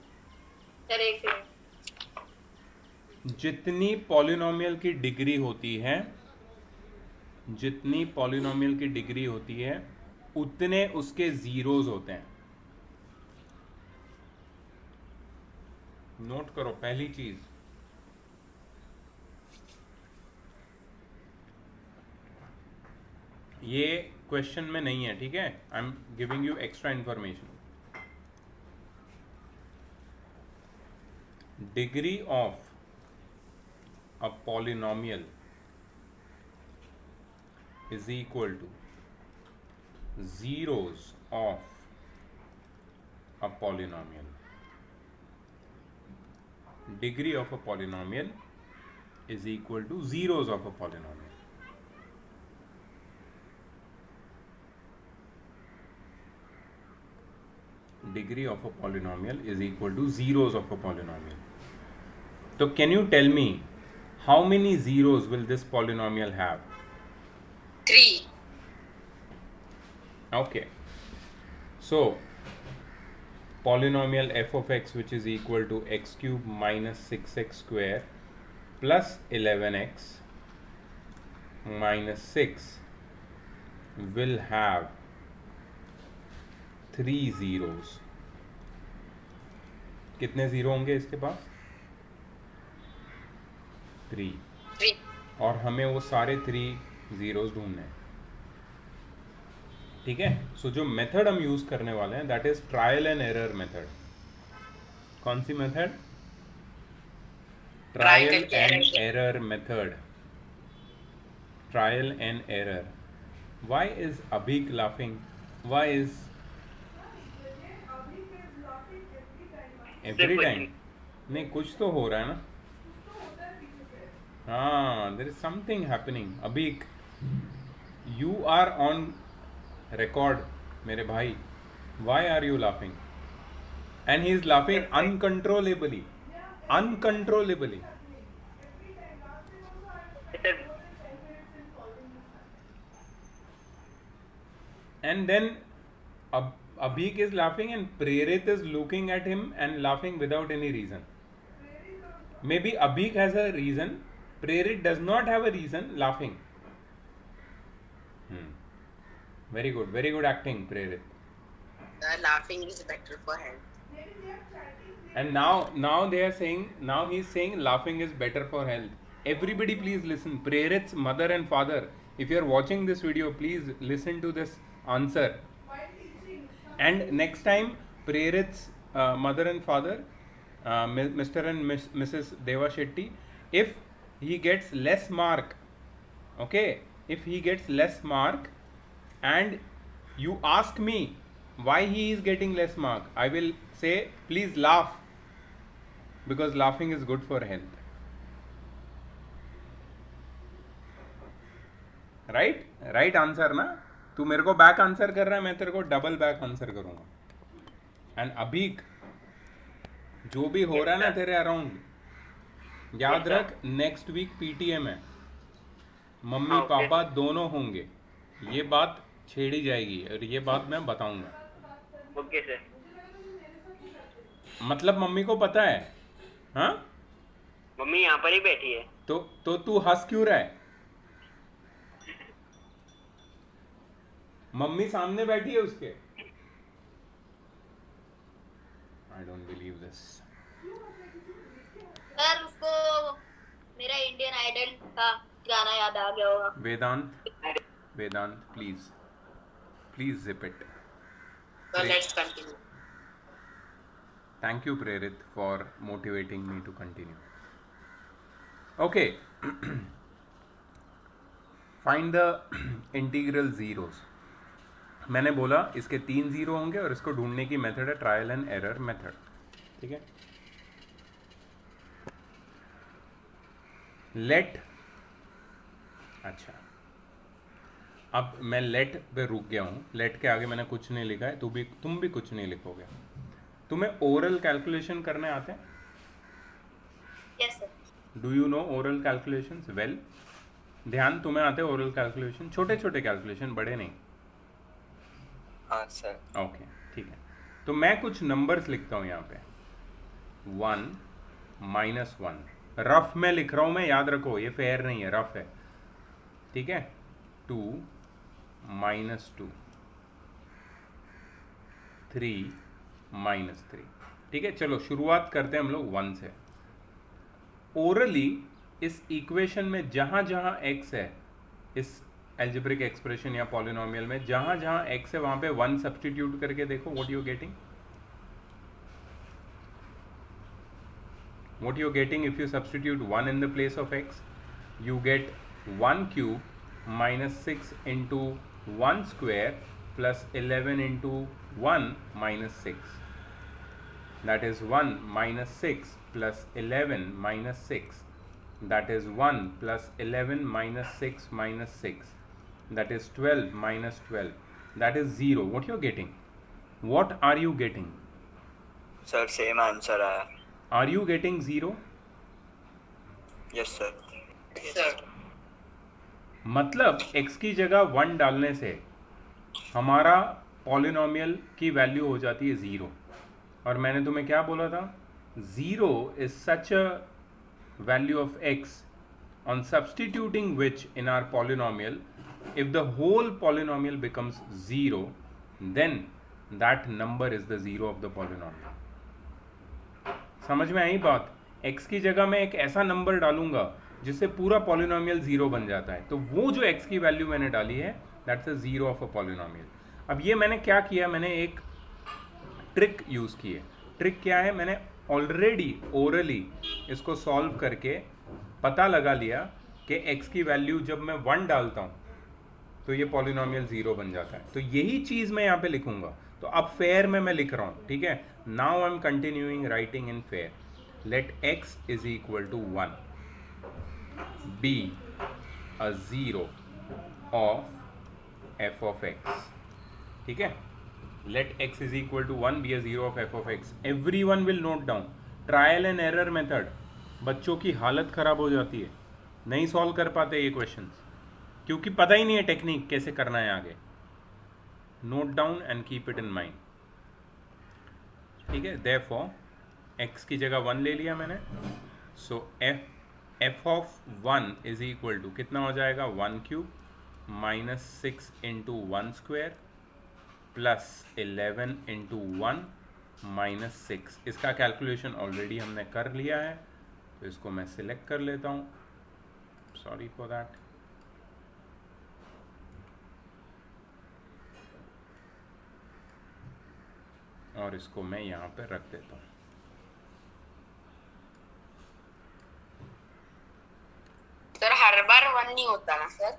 सर एक सेकंड. जितनी पॉलिनोमियल की डिग्री होती है, जितनी पॉलिनोमियल की डिग्री होती है उतने उसके जीरोस होते हैं. नोट करो पहली चीज. ये क्वेश्चन में नहीं है, ठीक है? I am giving you extra information. Degree of a polynomial is equal to zeros of a polynomial. Degree of a polynomial is equal to zeros of a polynomial. Degree of a polynomial is equal to zeros of a polynomial. So can you tell me how many zeros will this polynomial have? 3. Okay. So polynomial f of x, which is equal to x cube minus 6x square plus 11x minus 6 will have 3 zeros. कितने zero होंगे इसके पास? 3. 3. और हमें वो सारे 3 zeros ढूंढने हैं. ठीक है. सो जो मेथड हम यूज करने वाले हैं that is trial and error method. कौन सी method? Trial and error method. Trial and error. Why is Abeek laughing? Why is every time? नहीं, कुछ तो हो रहा है ना. हाँ, there is something happening. Abeek, you are on record, मेरे भाई. Why are you laughing? And he is laughing uncontrollably. Uncontrollably. And then Abhik is laughing and Prerit is looking at him and laughing without any reason. Maybe Abhik has a reason. Prerit does not have a reason laughing. Very good acting, Prerit. Laughing is better for health. And now they are saying, now he is saying laughing is better for health. Everybody please listen. Prerit's mother and father, if you are watching this video, please listen to this answer. And next time, Prerit's mother and father, Mr. and Mrs. Deva Shetty, if he gets less mark, okay, if he gets less mark and you ask me why he is getting less mark, I will say please laugh, because laughing is good for health. Right answer ना. तू मेरे को back answer कर रहा है, मैं तेरे को डबल बैक आंसर करूंगा. एंड अबीक, जो भी हो रहा है ना तेरे अराउंड, याद रख नेक्स्ट वीक पीटीएम है, मम्मी पापा दोनों होंगे. ये बात छेड़ी जाएगी और ये बात मैं बताऊंगा. Okay sir. मतलब मम्मी को पता है? हाँ, मम्मी यहाँ पर ही बैठी है. तो तू हंस क्यों रहा है? मम्मी सामने बैठी है उसके. I don't believe this. Sir उसको मेरा इंडियन आइडल का गाना याद आ गया होगा. वेदांत please zip it. So let's continue. Thank you, Prerit, for motivating me to continue. Okay. Find the integral zeros. मैंने बोला इसके 3 जीरो होंगे और इसको ढूंढने की मेथड है ट्रायल एंड एरर मेथड, ठीक है। लेट, अच्छा अब मैं लेट पे रुक गया हूँ, लेट के आगे मैंने कुछ नहीं लिखा है, तुम भी कुछ नहीं लिखोगे। तुम्हें ओरल कैलकुलेशन करने आते हैं? Yes sir. Do you know oral calculations? Well, ध्यान, तुम्हें आते हैं ओरल कैलकुलेशन, छोटे छोटे कैलकुलेशन, बड़े नहीं। हाँ सर। ओके ठीक है, तो मैं कुछ नंबर्स लिखता हूँ यहाँ पे। 1 -1 रफ में लिख रहा हूँ मैं, याद रखो ये फेयर नहीं है, रफ है, ठीक है। 2 -2 3 -3, ठीक है। चलो शुरुआत करते हैं हम लोग 1 से। ओरली इस इक्वेशन में जहां जहां x है, इस एल्जेब्रिक एक्सप्रेशन या पॉलिनोमियल में जहां जहां x है वहां पे 1 सब्स्टिट्यूट करके देखो, what you getting, what you're getting if you substitute 1 in the place of x, you get 1 cube minus 6 into 1 square plus 11 into 1 minus 6, that is 1 minus 6 plus 11 minus 6, that is 1 plus 11 minus 6 minus 6, that is 12 minus 12, that is 0. What you're getting, what are you getting? Sir same answer आया। Are you getting 0? Yes sir. Sir मतलब x की जगह 1 डालने से हमारा polynomial की value हो जाती है 0। और मैंने तुम्हें क्या बोला था, 0 is such a value of x on substituting which in our polynomial, if the whole polynomial becomes 0, then that number is the 0 of the polynomial. समझ में आई बात? x की जगह मैं एक ऐसा नंबर डालूंगा जिससे पूरा पॉलिनोमियल 0 बन जाता है, तो वो जो x की वैल्यू मैंने डाली है that's a 0 of a polynomial. अब ये मैंने क्या किया, मैंने एक ट्रिक यूज़ की है। ट्रिक क्या है, मैंने ऑलरेडी ओरली इसको सॉल्व करके पता लगा लिया कि x की वैल्यू जब मैं 1 डालता हूँ तो ये पॉलिनोमियल 0 बन जाता है। तो यही चीज़ मैं यहाँ पे लिखूंगा। तो अब फेयर में मैं लिख रहा हूँ, ठीक है। Now I am continuing writing in fair. Let x is equal to 1 be a 0 of f of x, ठीक है। Let x is equal to 1 be a 0 of f of x। Everyone will note down trial and error method. बच्चों की हालत खराब हो जाती है, नहीं सॉल्व कर पाते ये क्वेश्चंस क्योंकि पता ही नहीं है टेक्निक कैसे करना है आगे। Note down and keep it in mind, ठीक है। देयरफॉर x की जगह 1 ले लिया मैंने, so f of 1 is equal to कितना हो जाएगा, 1 cube minus 6 into 1 square plus 11 into 1 minus 6। इसका कैलकुलेशन ऑलरेडी हमने कर लिया है, तो इसको मैं सिलेक्ट कर लेता हूँ, सॉरी फॉर दैट। और इसको मैं यहाँ पे रख देता हूँ। सर हर बार 1 नहीं होता ना सर?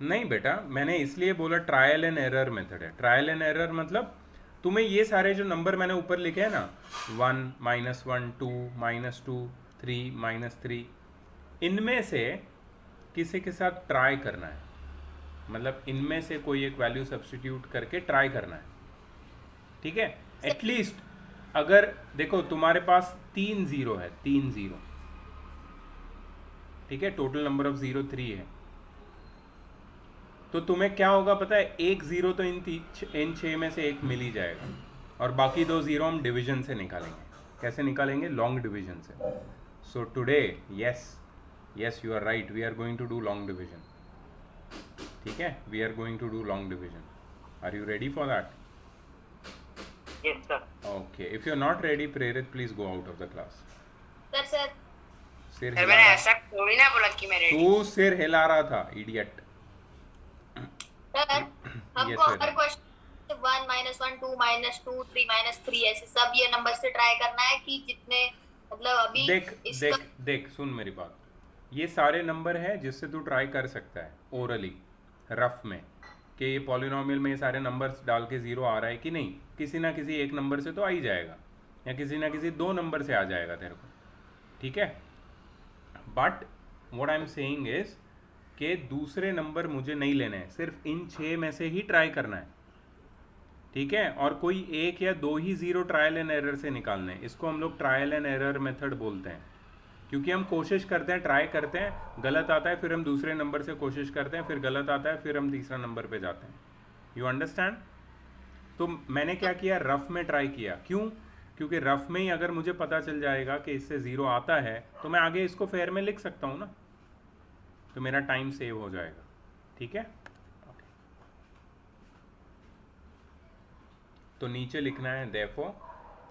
नहीं बेटा, मैंने इसलिए बोला ट्रायल एंड एरर मेथड है। ट्रायल एंड एरर मतलब तुम्हें ये सारे जो नंबर मैंने ऊपर लिखे हैं ना, 1 -1 2 -2 3 -3, इनमें से किसी के साथ ट्राई करना है। मतलब इनमें से कोई एक वैल्यू सब्स्टिट्यूट करके ट्राई करना है, ठीक है। एटलीस्ट अगर देखो तुम्हारे पास 3 0 है, 3 0, ठीक है, टोटल नंबर ऑफ 0 3 है, तो तुम्हें क्या होगा पता है, एक 0 तो इन 6 में से एक मिल ही जाएगा और बाकी 2 0 हम डिवीजन से निकालेंगे। कैसे निकालेंगे? लॉन्ग डिवीजन से। So today yes you are right, we are going to do long division, ठीक है, we are going to do long division. Are you ready for that? Yes, sir. Okay, if you're not ready, Prerit, please go out of the class. Sir सिर sir हिला मैंने रहा, ऐसा थोड़ी ना बोला कि मैं रेडी। तू सिर हिला रहा था, इडियट। सर हमको Yes, हर क्वेश्चन 1 -1 2 -2 3 -3 ऐसे सब ये नंबर से ट्राई करना है कि जितने मतलब अभी देख इसका देख देख, सुन मेरी बात। ये सारे नंबर है जिससे तू ट्राई कर सकता है ओरली रफ में कि ये पॉलिनोमियल में ये सारे नंबर्स डाल के ज़ीरो आ रहा है कि नहीं, किसी ना किसी एक नंबर से तो आ ही जाएगा या किसी ना किसी दो नंबर से आ जाएगा तेरे को, ठीक है। But what I am saying is कि दूसरे नंबर मुझे नहीं लेने हैं, सिर्फ इन 6 में से ही ट्राई करना है, ठीक है। और कोई एक या दो ही ज़ीरो ट्रायल एंड एरर से निकालने हैं, इसको हम लोग ट्रायल एंड एरर मेथड बोलते हैं, क्योंकि हम कोशिश करते हैं, ट्राई करते हैं, गलत आता है, फिर हम दूसरे नंबर से कोशिश करते हैं, फिर गलत आता है, फिर हम तीसरा नंबर पे जाते हैं। You understand? तो मैंने क्या किया, रफ में ट्राई किया। क्यों? क्योंकि रफ में ही अगर मुझे पता चल जाएगा कि इससे ज़ीरो आता है तो मैं आगे इसको फेयर में लिख सकता हूँ ना, तो मेरा टाइम सेव हो जाएगा, ठीक है। तो नीचे लिखना है therefore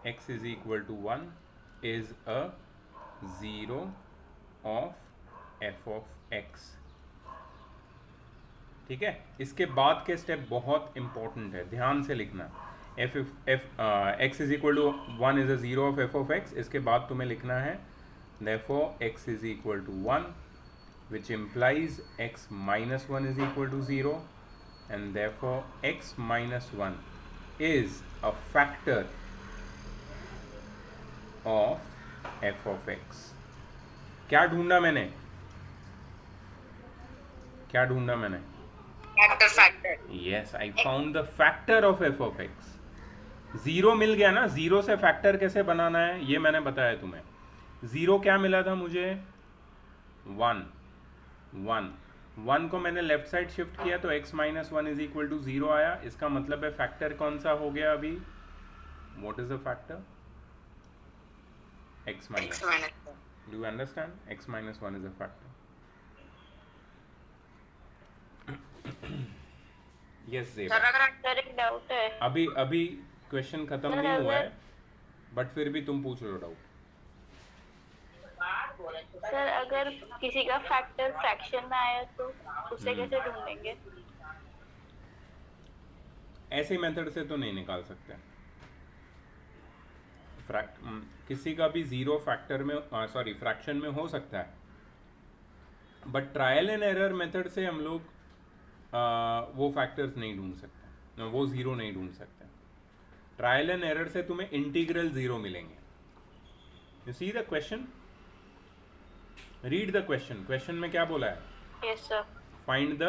x is equal to 1 is a zero of f of x, ठीक है। इसके बाद के स्टेप बहुत इंपॉर्टेंट है, ध्यान से लिखना। X is equal to 1 is a zero of f of x, इसके बाद तुम्हें लिखना है therefore x is equal to 1 which implies x minus 1 is equal to 0 and therefore x minus 1 is a factor of f of x। क्या ढूंढा मैंने, क्या ढूंढा मैंने? factor। Yes, I found the factor of f of x। Zero मिल गया ना, zero से फैक्टर कैसे बनाना है ये मैंने बताया तुम्हें। ज़ीरो क्या मिला था मुझे, 1 को मैंने लेफ्ट साइड शिफ्ट किया तो x minus 1 is equal to 0 आया। इसका मतलब है फैक्टर कौन सा हो गया अभी, what is the factor, x minus, do you understand, x minus 1 is a factor. Yes sir अगर सर एक डाउट है, अभी क्वेश्चन खत्म सर, नहीं हुआ अगर- है, बट फिर भी तुम पूछ लो डाउट। सर अगर किसी का फैक्टर फ्रैक्शन में आया तो उसे कैसे ढूंढेंगे? ऐसे मेथड से तो नहीं निकाल सकते। किसी का भी ज़ीरो फैक्टर में सॉरी फ्रैक्शन में हो सकता है, but trial and error method से हम लोग वो फैक्टर्स नहीं ढूंढ सकते, वो ज़ीरो नहीं ढूंढ सकते। ट्रायल एंड एरर से तुम्हें इंटीग्रल ज़ीरो मिलेंगे। You see the question, read the question. Question में क्या बोला है, yes sir. Find the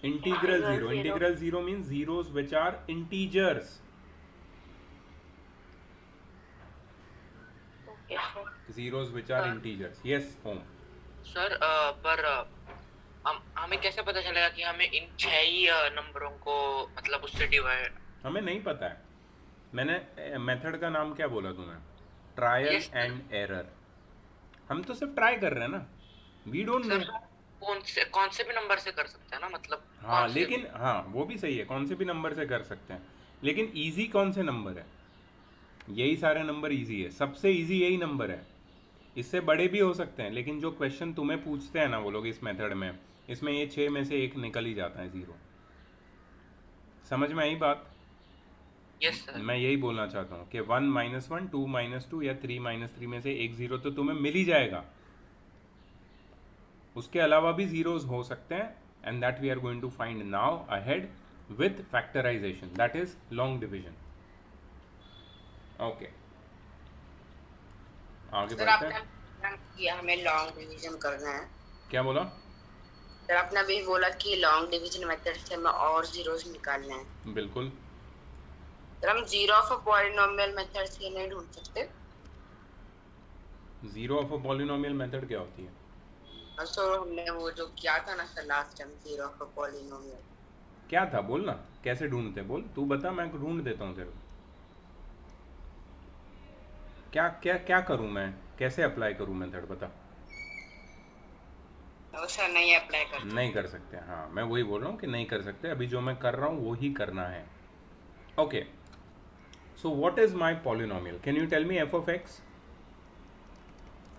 integral zero. Integral zero means zeros which are integers. Okay sir. Zeros which are integers. Yes, Om. Sir पर हमें कैसे पता चलेगा कि हमें इन 6 ही नंबरों को मतलब उससे डिवाइड, हमें नहीं पता है। मैंने मेथड का नाम क्या बोला तुम्हें, trial Yes, sir. And error. हम तो सिर्फ ट्राई कर रहे हैं ना, वी डोंट नो। कौन से भी नंबर से कर सकते हैं ना, मतलब हाँ कौन से लेकिन हाँ वो भी सही है, कौन से भी नंबर से कर सकते हैं, लेकिन इजी कौन से नंबर है, यही सारे नंबर इजी है, सबसे इजी यही नंबर है। इससे बड़े भी हो सकते हैं, लेकिन जो क्वेश्चन तुम्हें पूछते हैं ना वो लोग इस मेथड में, इसमें ये 6 में से एक निकल ही जाता है ज़ीरो। समझ में आई बात? Yes sir. मैं यही बोलना चाहता हूँ कि 1 माइनस 1, 2 माइनस 2 या 3 माइनस 3 में से एक ज़ीरो तो तुम्हें मिल ही जाएगा। उसके अलावा भी ज़ीरोज़ हो सकते हैं, and that we are going to find now ahead with factorization, that is long division. Okay आगे सर बढ़ते हैं। आपने किया हमें लॉन्ग डिवीजन करना है। क्या बोला? सर आपने भी बोला कि लॉन्ग डिवीजन मेथड से हमें और जीरोस निकालने हैं। बिल्कुल। सर हम zero of a polynomial method से नहीं ढूंढ सकते? Zero of a polynomial method क्या होती है? सर हमने वो जो किया था ना sir last time, zero of a polynomial. क्या था बोलना, कैसे ढूंढते, बोल तू बता, मैं ढूंढ देता हूँ तेरे को। क्या क्या क्या करूँ मैं, कैसे अप्लाई करूँ मेथड, बता। सर नहीं अप्लाई कर नहीं कर सकते, हाँ मैं वही बोल रहा हूँ कि नहीं कर सकते। अभी जो मैं कर रहा हूँ वो ही करना है। Okay, so what is my polynomial, can you tell me f of x?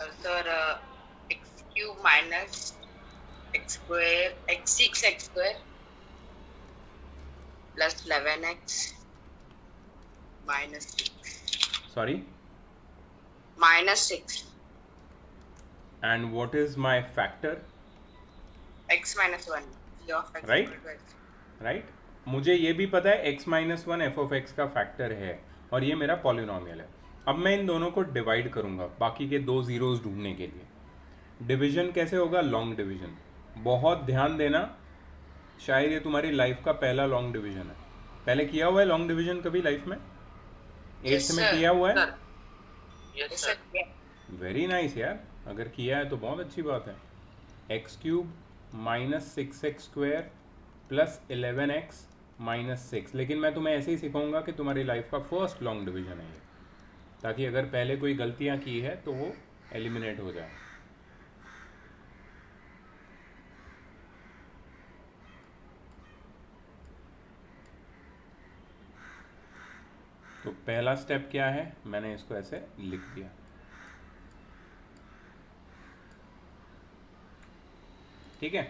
Sir x cube minus x square x 6x square plus 11x minus 6 sorry minus 6 and what is my factor? x minus 1 g of x Right. equal to x. Right मुझे ये भी पता है x minus one F of x का factor है और ये मेरा पॉलिनॉमियल है. अब मैं इन दोनों को डिवाइड करूंगा बाकी के दो जीरोस ढूंढने के लिए. डिवीजन कैसे होगा? Long division. बहुत ध्यान देना, शायद ये तुम्हारी लाइफ का पहला लॉन्ग डिवीजन है. पहले किया हुआ है लॉन्ग डिवीजन कभी लाइफ में? Yes, 8th में sir. किया हुआ है? Yes Yes, sir. sir. Yeah. Very nice यार, अगर किया है तो बहुत अच्छी बात है. X cube minus 6x square plus 11x minus 6. लेकिन मैं तुम्हें ऐसे ही सिखाऊंगा कि तुम्हारी लाइफ का फर्स्ट लॉन्ग डिवीजन है ये, ताकि अगर पहले कोई गलतियां की है तो वो एलिमिनेट हो जाए. तो पहला स्टेप क्या है? मैंने इसको ऐसे लिख दिया. ठीक है.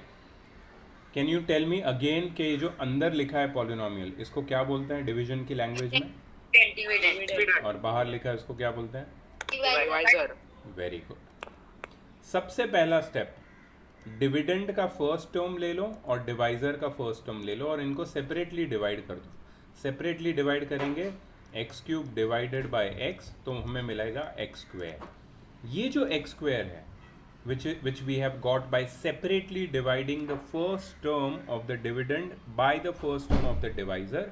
Can you tell me again कि ये जो अंदर लिखा है पॉलिनॉमियल, इसको क्या बोलते हैं डिवीजन की लैंग्वेज में? Dividend. और बाहर लिखा है इसको क्या बोलते हैं? डिवाइजर. Very good. सबसे पहला स्टेप, डिविडेंड का फर्स्ट टर्म ले लो और डिवाइजर का फर्स्ट टर्म ले लो और इनको सेपरेटली डिवाइड कर दो. सेपरेटली डिवाइड करेंगे x cube divided by x, तो हमें मिलेगा एक्स स्क्वायर. ये जो एक्स स्क्वायर है which we have got by separately dividing the first term of the dividend by the first term of the divisor,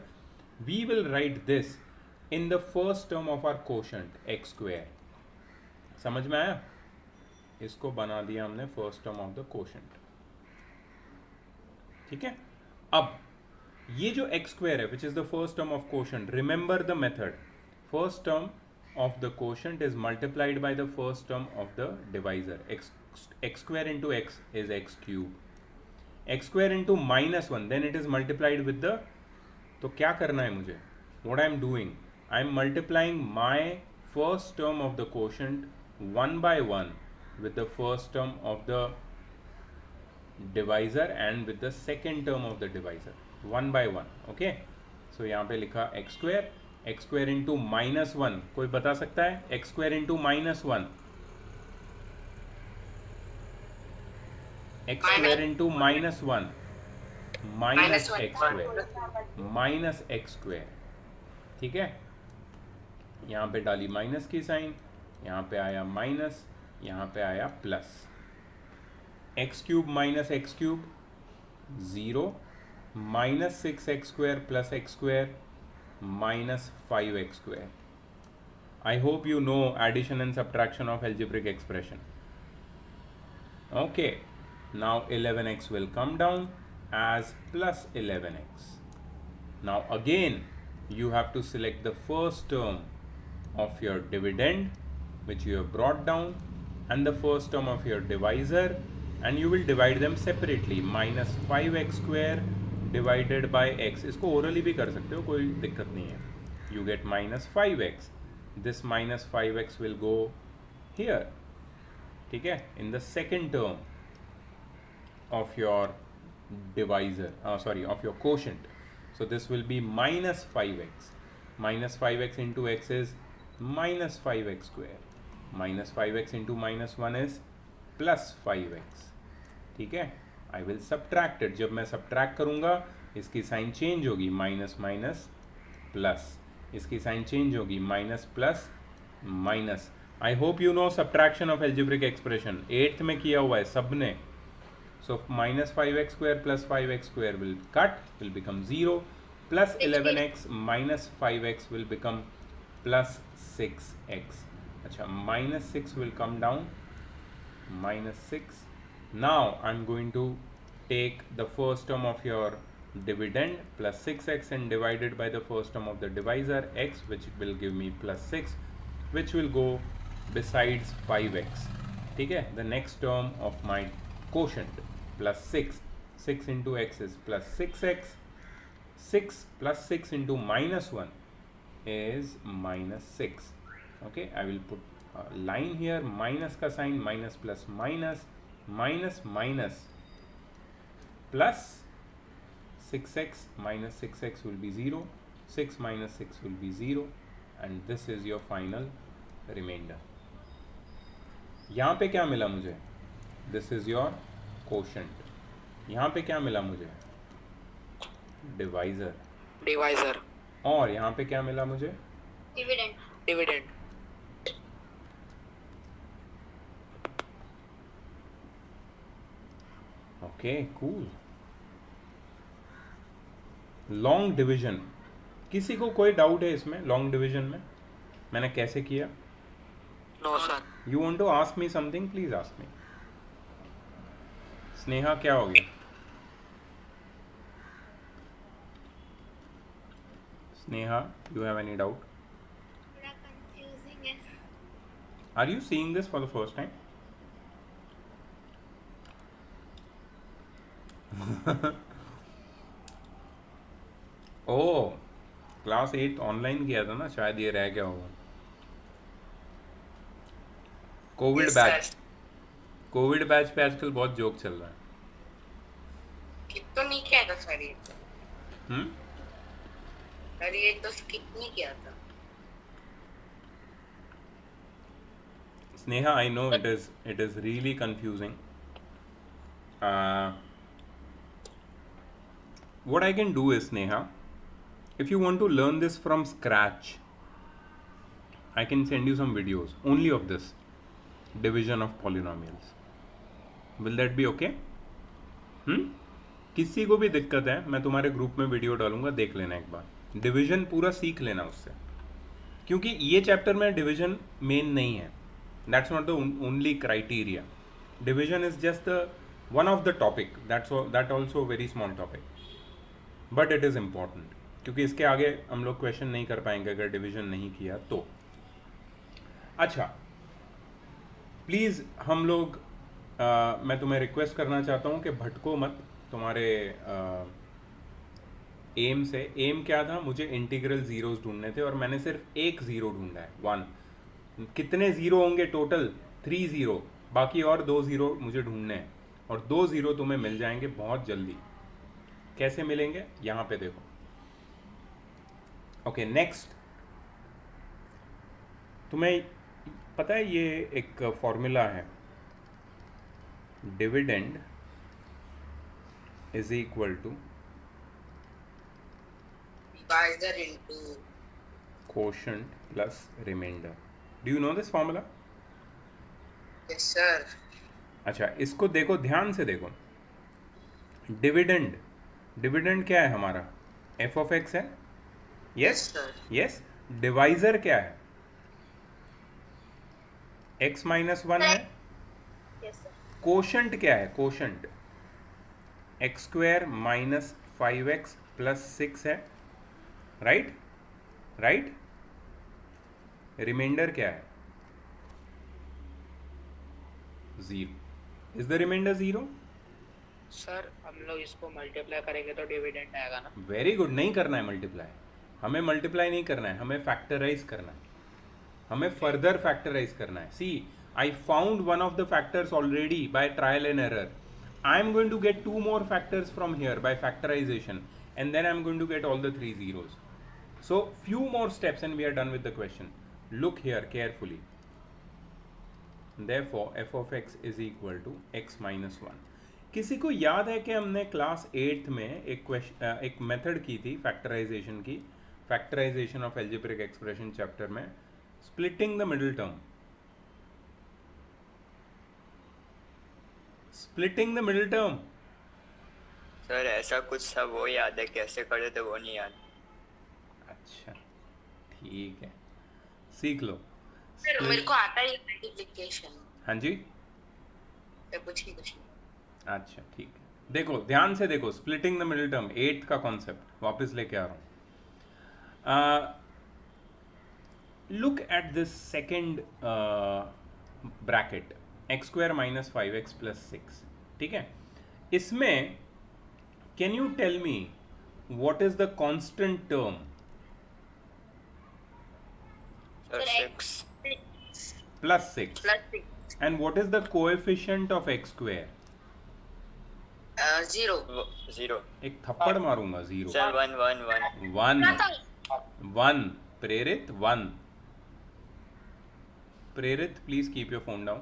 we will write this in the first term of our quotient x square. समझ में आया? इसको बना दिया हमने first term of the quotient. ठीक है. अब ये जो x square है which is the first term of quotient, remember the method. first term of the quotient is multiplied by the first term of the divisor. X square into x is x cube. X square into minus 1, then it is multiplied with the, तो क्या करना है मुझे? What I am doing, I am multiplying my first term of the quotient 1 by 1 with the first term of the divisor and with the second term of the divisor 1 by 1. Okay, so यहाँ पे लिखा x square into minus 1. कोई बता सकता है? x square into minus 1, x square into minus 1 minus x square minus x square. ठीक है. यहाँ पे डाली माइनस की साइन, यहाँ पे आया माइनस, यहाँ पे आया plus. X cube minus x cube 0, minus 6x square plus x square minus 5x square. I hope you know addition and subtraction of algebraic expression. Okay, now 11x will come down as plus 11x. Now again you have to select the first term of your dividend which you have brought down and the first term of your divisor, and you will divide them separately. minus 5x square divided by x. इसको orally भी कर सकते हो, कोई दिक्कत नहीं है. You get minus 5x. This minus 5x will go here. ठीक है, in the second term of your divisor, of your quotient. So this will be minus 5x. Minus 5x into x is minus 5x square. Minus 5x into minus 1 is plus 5x. ठीक है. I will subtract it. जब मैं subtract करूँगा इसकी sign change होगी, minus minus plus. इसकी sign change होगी, minus plus minus. I hope you know subtraction of algebraic expression. 8th में किया हुआ है सबने. So minus 5x square plus 5x square will cut, will become 0. Plus 11x minus 5x will become plus 6x. अच्छा, minus 6 will come down. Minus 6. Now I'm going to take the first term of your dividend plus 6x and divided by the first term of the divisor x, which will give me plus 6, which will go besides 5x. ठीक है. The next term of my quotient plus 6. 6 into x is plus 6x. 6 plus 6 into minus 1 is minus 6. Okay, I will put a line here. Minus का sign, minus plus minus, minus minus plus 6x minus 6x will be 0. 6 minus 6 will be 0, and this is your final remainder. यहाँ पे क्या मिला मुझे? This is your quotient. यहाँ पे क्या मिला मुझे? डिवाइजर. डिवाइजर. और यहाँ पे क्या मिला मुझे? Dividend. Dividend. Okay cool. Long division. किसी को कोई डाउट है इसमें लॉन्ग डिवीजन में मैंने कैसे किया? No sir. You want to ask me something? Please ask me. Sneha क्या हो गया? Sneha you have any doubt? थोड़ा कंफ्यूजिंग है. Are you seeing this for the first time? Oh class 8 online किया था ना, शायद ये रह गया होगा. Covid Yes, batch. sir. Covid batch पे आजकल बहुत जोक चल रहा है. स्किप तो नहीं किया था सर ये. हम्म. सर ये तो स्किप नहीं किया था. Sneha, I know it is really confusing. What I can do is, Sneha, if you want to learn this from scratch, I can send you some videos only of this division of polynomials. Will that be okay? किसी को भी दिक्कत है मैं तुम्हारे group में video डालूंगा, देख लेना एक बार. डिवीजन पूरा सीख लेना उससे, क्योंकि ये चैप्टर में डिवीजन मेन नहीं है. That's not the only criteria. Division is just one of the topic. That also very small topic. But it is important. क्योंकि इसके आगे हम लोग क्वेश्चन नहीं कर पाएंगे अगर डिवीजन नहीं किया तो. अच्छा प्लीज़ हम लोग मैं तुम्हें रिक्वेस्ट करना चाहता हूँ कि भटको मत तुम्हारे एम से. एम क्या था? मुझे इंटीग्रल ज़ीरोज़ ढूंढने थे और मैंने सिर्फ एक ज़ीरो ढूंढा है. 1. कितने ज़ीरो होंगे टोटल? 3 ज़ीरो. बाकी और 2 ज़ीरो मुझे ढूंढने हैं और 2 ज़ीरो तुम्हें मिल जाएंगे बहुत जल्दी. कैसे मिलेंगे? यहाँ पे देखो. Okay next. तुम्हें पता है ये एक फॉर्मूला है, dividend is equal to Divisor into. quotient plus remainder. Do you know this formula? Yes sir. अच्छा इसको देखो, ध्यान से देखो. डिविडेंड. डिविडेंड क्या है हमारा? एफ ऑफ एक्स है. Yes Yes, sir. Yes. Divisor क्या है? x माइनस 1 है. Yes sir. कोशंट क्या है? Quotient x square minus 5x plus 6 है. Right right. रिमाइंडर क्या है? 0. Is the remainder 0? सर हम लोग इसको मल्टीप्लाई करेंगे तो डिविडेंड आएगा ना. Very good. नहीं करना है मल्टीप्लाई. हमें मल्टीप्लाई नहीं करना है, हमें फैक्टराइज करना है. हमें फर्दर फैक्टराइज करना है. See I found one of the factors already by trial and error. I am going to get 2 more factors from here by factorization and then I am going to get all the 3 zeros. So few more steps and we are done with the question. Look here carefully. Therefore f of x is equal to x minus 1. किसी को याद है कि हमने class 8th में एक method की थी फैक्टराइजेशन की, factorisation of algebraic expression chapter में, splitting the middle term. Splitting the middle term. Sir ऐसा कुछ था वो याद है, कैसे करे थे वो नहीं याद. अच्छा ठीक है, सीख लो. सर मेरे को आता है मल्टीप्लिकेशन. हाँ जी. कुछ नहीं. अच्छा ठीक है. देखो ध्यान से देखो, splitting the middle term 8th का कॉन्सेप्ट वापस लेके आ रहा हूँ. Look at this second bracket, x square minus 5x plus 6. ठीक है. इसमें can you tell me what is the constant term? Sir Sir, 6. Plus 6. Plus 6. And what is the coefficient of x square? 0. 0. एक थप्पड़ मारूंगा. 0. Sir 1 1 1. 1. प्रेरित 1. प्रेरित please keep your phone down.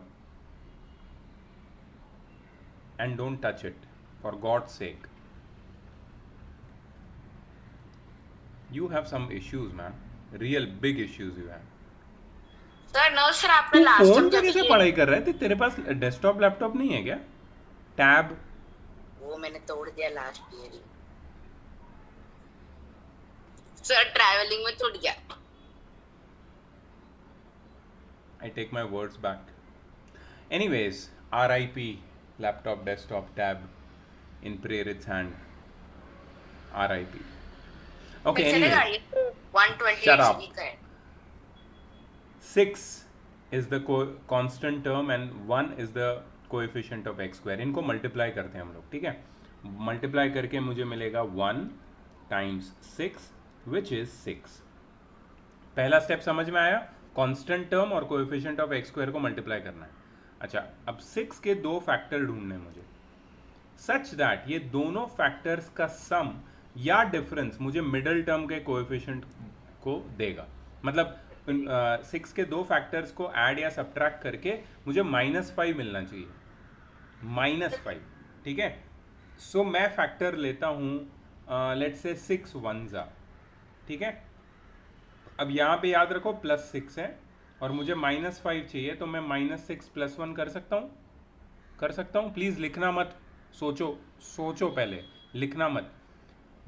and don't touch it, for God's sake. You have some issues, man. Real big issues you have. Sir no sir आपने तू last phone time पे कैसे पढ़ाई कर रहा है? तेरे पास डेस्कटॉप लैपटॉप नहीं है क्या? टैब? वो मैंने तोड़ दिया लास्ट ईयर ही सर, ट्रैवलिंग में टूट गया। I take my words back. Anyways, RIP laptop, desktop, tab in Prerit's hand. RIP. Okay, चलेगा anyway. ये 128 Shut up. GB का है। 6 is the constant term and 1 is the coefficient of x square. इनको multiply करते हैं हम लोग, ठीक है? मल्टीप्लाई करके मुझे मिलेगा 1 times 6 which is 6. पहला स्टेप समझ में आया? कांस्टेंट टर्म और कोएफिशिएंट ऑफ एक्स स्क्वायर को मल्टीप्लाई करना है। अच्छा, अब 6 के दो फैक्टर ढूंढने हैं मुझे, सच दैट ये दोनों फैक्टर्स का सम या डिफरेंस मुझे मिडिल टर्म के कोएफिशिएंट को देगा। मतलब 6 के दो फैक्टर्स को ऐड या सब्ट्रैक्ट करके मुझे -5 मिलना चाहिए, -5, ठीक है? सो मैं फैक्टर लेता हूँ लेट्स से 6 1s, ठीक है? अब यहाँ पे याद रखो +6 है और मुझे -5 चाहिए, तो मैं -6 + 1 कर सकता हूँ, कर सकता हूँ? प्लीज़ लिखना मत, सोचो पहले, लिखना मत।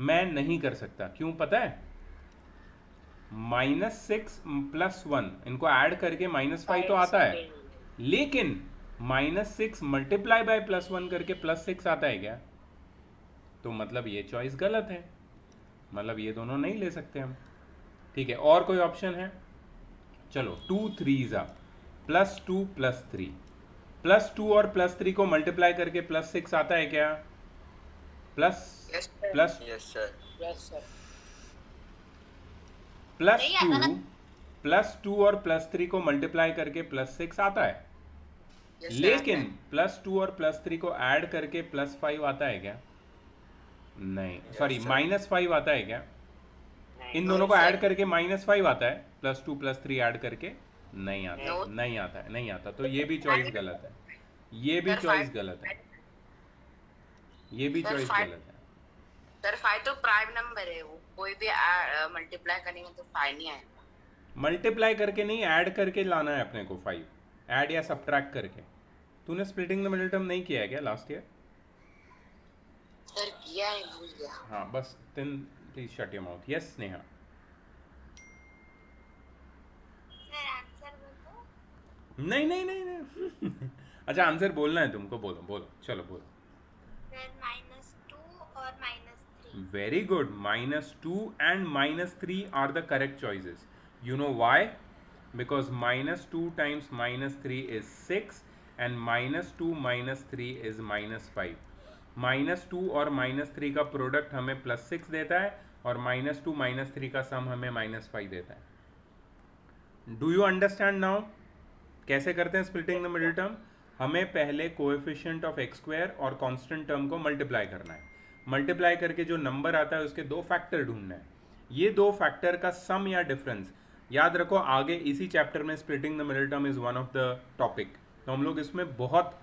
मैं नहीं कर सकता, क्यों पता है? -6 + 1 इनको ऐड करके -5 तो आता है, लेकिन -6 मल्टीप्लाई बाय +1 करके +6 आता है क्या? तो मतलब ये चॉइस गलत है, मतलब ये दोनों नहीं ले सकते हम, ठीक है? और कोई ऑप्शन है? चलो 2 3s +2 +3, +2 और +3 को मल्टीप्लाई करके +6 आता है क्या? Plus Yes, sir. Plus yes sir. Yes sir. नहीं आता ना। +2 और +3 को मल्टीप्लाई करके +6 आता है, Yes, sir. लेकिन +2 और +3 को ऐड करके +5 आता है क्या? नहीं, सॉरी, -5 आता है क्या? इन दोनों को ऐड करके -5 आता है, +2 +3 ऐड करके नहीं आता, No. नहीं आता है, नहीं आता। तो ये भी चॉइस गलत है, ये भी Sir, चॉइस five- गलत है, ये भी Sir, चॉइस five- गलत है। सर 5 तो प्राइम नंबर है, वो कोई भी मल्टीप्लाई करेंगे तो 5 नहीं आएगा। मल्टीप्लाई करके नहीं, ऐड करके लाना है अपने को 5, ऐड या सब्ट्रैक्ट करके। तूने स्प्लिटिंग द मिडिल टर्म नहीं किया है क्या लास्ट ईयर? सर किया है, भूल गया। हाँ, बस then please shut your mouth. Yes Neha? Sir answer बोलो। नहीं अच्छा, आंसर बोलना है तुमको, बोलो, चलो बोलो। सर -2 और -3। Very good. -2 and -3 are the correct choices. You know why? Because -2 times -3 is 6 and -2 -3 is -5. -2 और -3 का प्रोडक्ट हमें +6 देता है और -2 -3 का सम हमें -5 देता है। डू यू अंडरस्टैंड नाउ कैसे करते हैं स्प्लिटिंग द मिडिल टर्म? हमें पहले कोएफिशिएंट ऑफ एक्स स्क्वायर और कांस्टेंट टर्म को मल्टीप्लाई करना है, मल्टीप्लाई करके जो नंबर आता है उसके दो फैक्टर ढूंढना है। ये दो फैक्टर का सम या डिफरेंस याद रखो, आगे इसी चैप्टर में splitting the middle term is one of the topic, तो हम लोग इसमें बहुत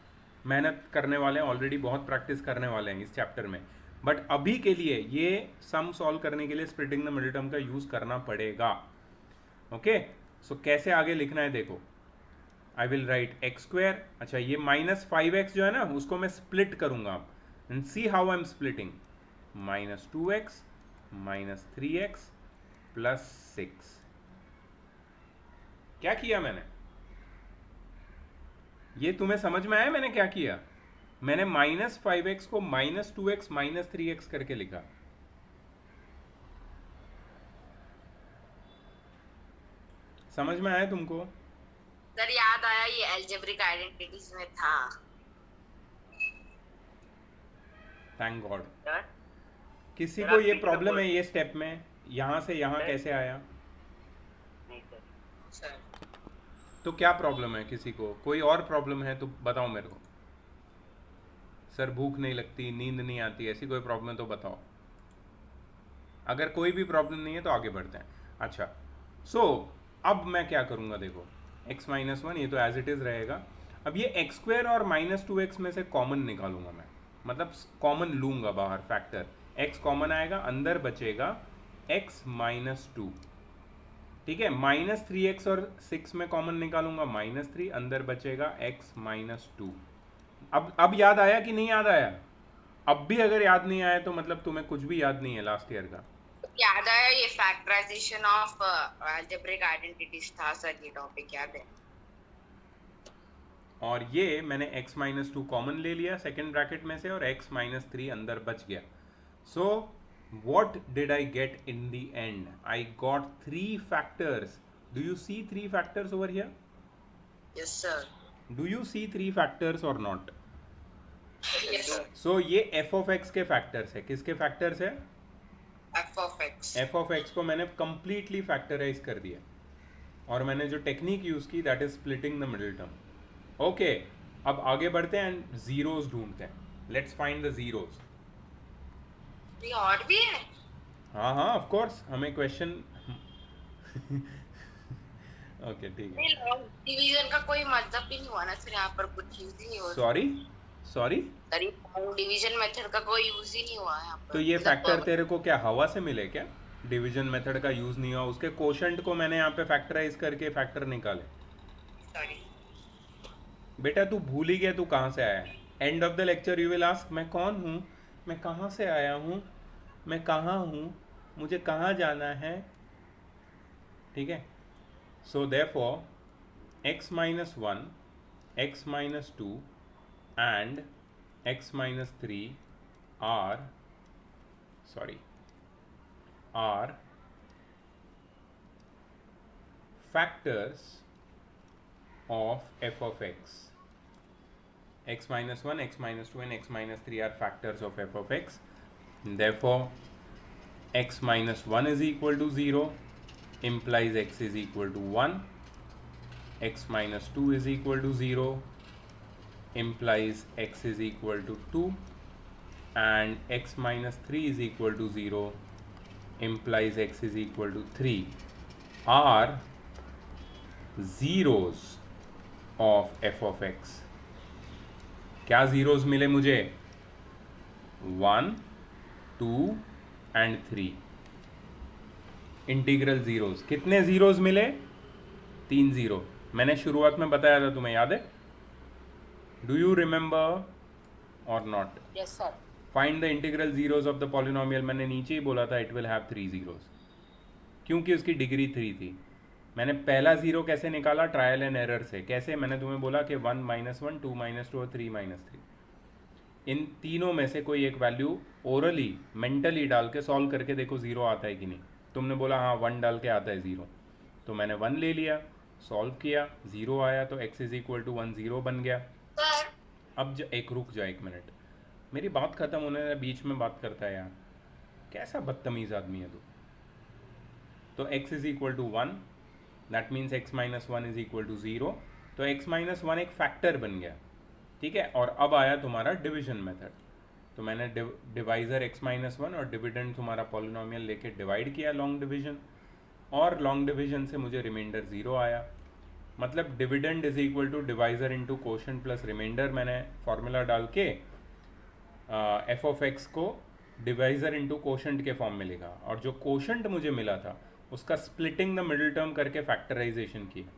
मेहनत करने वाले हैं, ऑलरेडी बहुत प्रैक्टिस करने वाले हैं इस चैप्टर में। बट अभी के लिए ये सम सॉल्व करने के लिए स्प्लिटिंग द मिडिल टर्म का यूज़ करना पड़ेगा। ओके, सो कैसे आगे लिखना है देखो। I will write x square, अच्छा ये -5x जो है ना उसको मैं स्प्लिट करूंगा अब, and see how I am splitting. -2x -3x +6। क्या किया मैंने? ये तुम्हें समझ में आया मैंने क्या किया? मैंने -5x को -2x -3x करके लिखा। समझ में आया तुमको? सर याद आया, ये अलजेब्रिक आइडेंटिटीज में था। Thank God. सर किसी सर, को आप ये ठीक प्रॉब्लम बोल- है ये स्टेप में, यहाँ से यहाँ सर। कैसे आया? नहीं सर। सर तो क्या प्रॉब्लम है किसी को? कोई और प्रॉब्लम है तो बताओ मेरे को। सर भूख नहीं लगती, नींद नहीं आती, ऐसी कोई प्रॉब्लम है तो बताओ। अगर कोई भी प्रॉब्लम नहीं है तो आगे बढ़ते हैं। अच्छा, सो अब मैं क्या करूँगा देखो, x -1 ये तो एज इट इज़ रहेगा। अब ये एक्स स्क्वायर और -2x में से कॉमन निकालूंगा मैं, मतलब कॉमन लूंगा बाहर फैक्टर, x कॉमन आएगा, अंदर बचेगा x -2, ठीक है। -3x और 6 में कॉमन निकालूंगा -3, अंदर बचेगा x -2। अब याद आया कि नहीं याद आया? अब भी अगर याद नहीं आया तो मतलब तुम्हें कुछ भी याद नहीं है लास्ट ईयर का। याद आया, ये फैक्टराइजेशन ऑफ अलजेब्रिक आइडेंटिटीज था सर, ये टॉपिक याद है। और ये मैंने x -2 कॉमन ले लिया सेकेंड ब्रैकेट में से और x -3 अंदर बच गया। सो what did I get in the end? I got 3 factors. Do you see 3 factors over here? Yes sir. Do you see 3 factors or not? Yes sir. So ये f of x के factors है। किसके factors है? f of x। f of x को मैंने completely factorize कर दिया और मैंने जो टेक्निक यूज की that is splitting the middle term. Okay, अब आगे बढ़ते हैं एंड जीरोस ढूंढते हैं। Let's find the zeros. ये और भी है? हाँ हाँ ऑफ कोर्स, हमें क्वेश्चन ओके ठीक है। नहीं, लॉन्ग डिवीजन का कोई मतलब ही नहीं हुआ ना सर, यहाँ पर कुछ यूज ही नहीं हुआ। सॉरी सर ये लॉन्ग डिवीजन मेथड का कोई यूज ही नहीं हुआ यहाँ पर। तो ये फैक्टर तेरे को क्या हवा से मिले क्या? डिवीजन मेथड का यूज नहीं हुआ, उसके कोशेंट को मैंने यहाँ पे फैक्टराइज करके फैक्टर निकाले। सॉरी बेटा तू भूल ही गया तू कहाँ से आया है। End of the lecture you will ask मैं कौन हूँ, मैं कहाँ से आया हूँ, मैं कहाँ हूँ, मुझे कहाँ जाना है, ठीक है। So therefore x -1, x -2 and x -3 are factors of f of x. X -1, x -2 and x -3 are factors of f of x. Therefore x -1 is equal to 0 implies x is equal to 1, x -2 is equal to 0 implies x is equal to 2, and x -3 is equal to 0 implies x is equal to 3 are zeros of f of x. क्या zeros मिले मुझे? 1, 2 and 3 integral zeros. कितने zeros मिले? 3 zero. मैंने शुरुआत में बताया था, तुम्हें याद है? डू यू रिमेंबर और not? Yes sir. Find the integral zeros of the polynomial. मैंने नीचे ही बोला था इट विल हैव 3 जीरोस, क्योंकि उसकी डिग्री 3 थी। मैंने पहला जीरो कैसे निकाला? ट्रायल एंड एरर से। कैसे? मैंने तुम्हें बोला कि 1 -1, 2 -2 और 3 -3, इन तीनों में से कोई एक वैल्यू ओरली मेंटली डाल के सॉल्व करके देखो जीरो आता है कि नहीं। तुमने बोला हाँ 1 डाल के आता है जीरो, तो मैंने 1 ले लिया, सॉल्व किया, जीरो आया तो x is equal to 1, zero बन गया। सर अब एक रुक जा, 1 मिनट, मेरी बात खत्म होने बीच में बात करता है यार, कैसा बदतमीज आदमी है तू। तो x is equal to 1, that means x -1 is equal to 0, तो x -1 एक फैक्टर बन गया, ठीक है। और अब आया तुम्हारा डिवीजन मेथड, तो मैंने डिवाइजर x -1 और डिविडेंड तुम्हारा पॉलिनोमियल लेके डिवाइड किया लॉन्ग डिवीजन, और लॉन्ग डिवीजन से मुझे रिमाइंडर 0 आया। मतलब dividend is equal to divisor into quotient plus remainder. मैंने फॉर्मूला डाल के एफ ऑफ एक्स को डिवाइजर इंटू कोशेंट के फॉर्म में लिखा, और जो कोशेंट मुझे मिला था उसका स्प्लिटिंग द मिडिल टर्म करके फैक्टराइजेशन किया,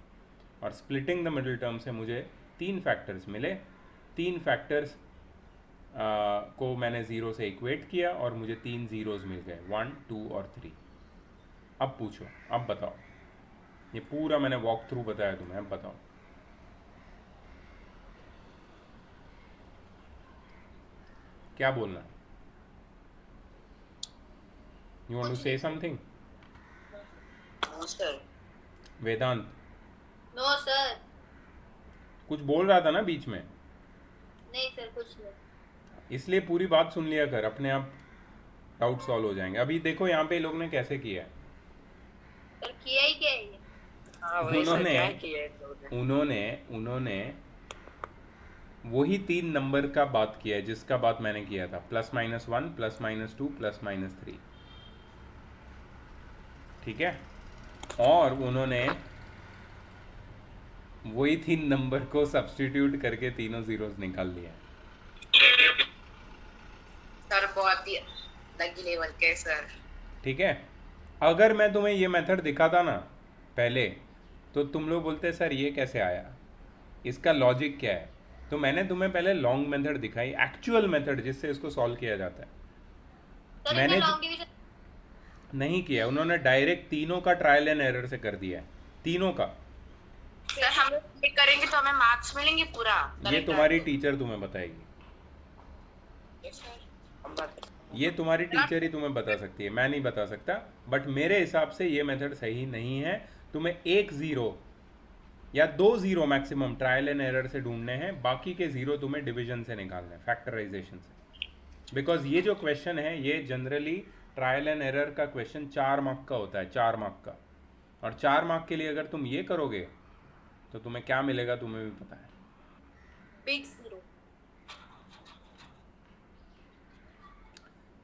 और स्प्लिटिंग द मिडिल टर्म से मुझे 3 फैक्टर्स मिले। 3 फैक्टर्स को मैंने 0 से इक्वेट किया और मुझे 3 जीरोस मिल गए, 1, 2 और 3। अब पूछो, अब बताओ, ये पूरा मैंने वॉक थ्रू बताया तुम्हें, अब बताओ क्या बोलना है? You want to say something? No sir. Vedant no sir. कुछ बोल रहा था ना बीच में, नहीं सर कुछ नहीं। इसलिए पूरी बात सुन लिया कर, अपने आप डाउट सॉल्व हो जाएंगे। अभी देखो यहाँ पे लोग ने कैसे किया है। सर किया ही क्या है ये? हाँ वही सर, उन्होंने क्या किया है इन लोगों ने? उन्होंने वही 3 नंबर का बात किया है जिसका बात मैंने किया था, +-1, +-2, +-3, ठीक है। और उन्होंने वही 3 नंबर को सब्स्टिट्यूट करके तीनों जीरोस निकाल लिया। सर बहुत ही अलग लेवल के सर। ठीक है, अगर मैं तुम्हें ये मेथड दिखाता ना पहले, तो तुम लोग बोलते सर ये कैसे आया, इसका लॉजिक क्या है। तो मैंने तुम्हें पहले लॉन्ग मेथड दिखाई, एक्चुअल मेथड जिससे इसको सॉल्व किया जाता है। सर मैंने इसमें लॉन्ग डिवीजन नहीं किया, उन्होंने डायरेक्ट तीनों का ट्रायल एंड एरर से कर दिया है, तीनों का। सर हम लोग ये करेंगे तो हमें मार्क्स मिलेंगे पूरा? ये तुम्हारी टीचर तुम्हें बताएगी, ये तुम्हारी टीचर ही तुम्हें बता सकती है, मैं नहीं बता सकता। बट मेरे हिसाब से ये मेथड सही नहीं है। तुम्हें 1 0 या 2 0 मैक्सिमम ट्रायल एंड एरर से ढूंढने हैं, बाकी के 0 तुम्हें डिवीजन से निकालने हैं, फैक्टराइजेशन से। बिकॉज ये जो क्वेश्चन है ये जनरली ट्रायल एंड एरर का क्वेश्चन 4 मार्क का होता है, 4 मार्क का। और 4 मार्क के लिए अगर तुम ये करोगे तो तुम्हें क्या मिलेगा तुम्हें भी पता है। Big zero.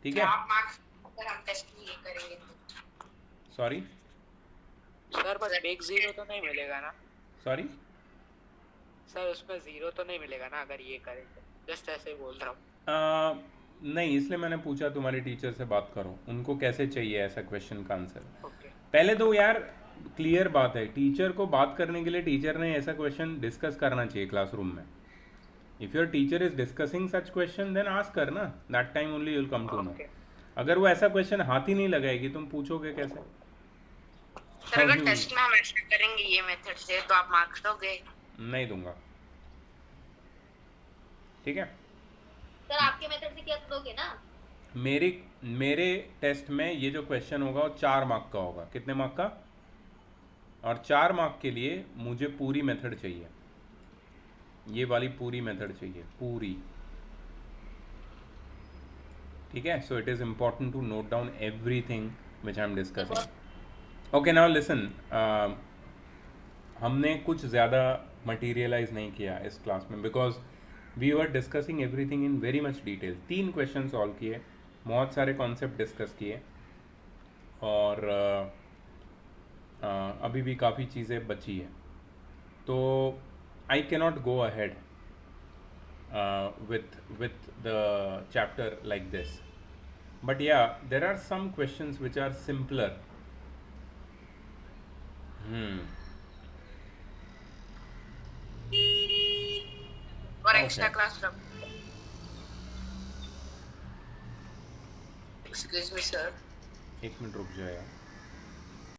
ठीक है, आप मार्क्स अगर हम टेस्ट में ये करेंगे तो सॉरी सर बस बिग जीरो तो नहीं मिलेगा ना? सॉरी सर उसमें जीरो तो नहीं मिलेगा ना अगर ये करें तो? जस्ट ऐसे ही बोल रहा हूँ। नहीं, इसलिए मैंने पूछा तुम्हारी टीचर से बात करो, उनको कैसे चाहिए ऐसा क्वेश्चन का आंसर। ओके पहले तो यार क्लियर बात है, टीचर को बात करने के लिए टीचर ने ऐसा क्वेश्चन डिस्कस करना चाहिए क्लासरूम में। If your teacher is discussing such question then ask कर ना, that time only you will come to know. Okay. अगर वो ऐसा क्वेश्चन हाथ ही नहीं लगाएगी तुम पूछोगे कैसे। सर अगर टेस्ट में हम ऐसा करेंगे ये मेथड से तो आप मार्क्स दोगे? नहीं दूंगा, ठीक है। सर आपके मेथड से किया तो दोगे ना? मेरे टेस्ट में ये जो क्वेश्चन होगा वो 4 मार्क का होगा। कितने मार्क का? और 4 मार्क के लिए मुझे पूरी मेथड चाहिए, ये वाली पूरी मेथड चाहिए, पूरी। ठीक है, so it is important to note down everything which I am discussing. Okay, now listen, हमने कुछ ज़्यादा मटीरियलाइज नहीं किया इस क्लास में, because we were discussing everything in very much detail. 3 question solve किए, बहुत सारे कॉन्सेप्ट डिस्कस किए, और अभी भी काफ़ी चीज़ें बची है। तो I cannot go ahead with the chapter like this, but yeah, there are some questions which are simpler. और एक्स्ट्रा क्लास रख। एक्सक्यूज मी सर, एक मिनट रुक जाओ यार।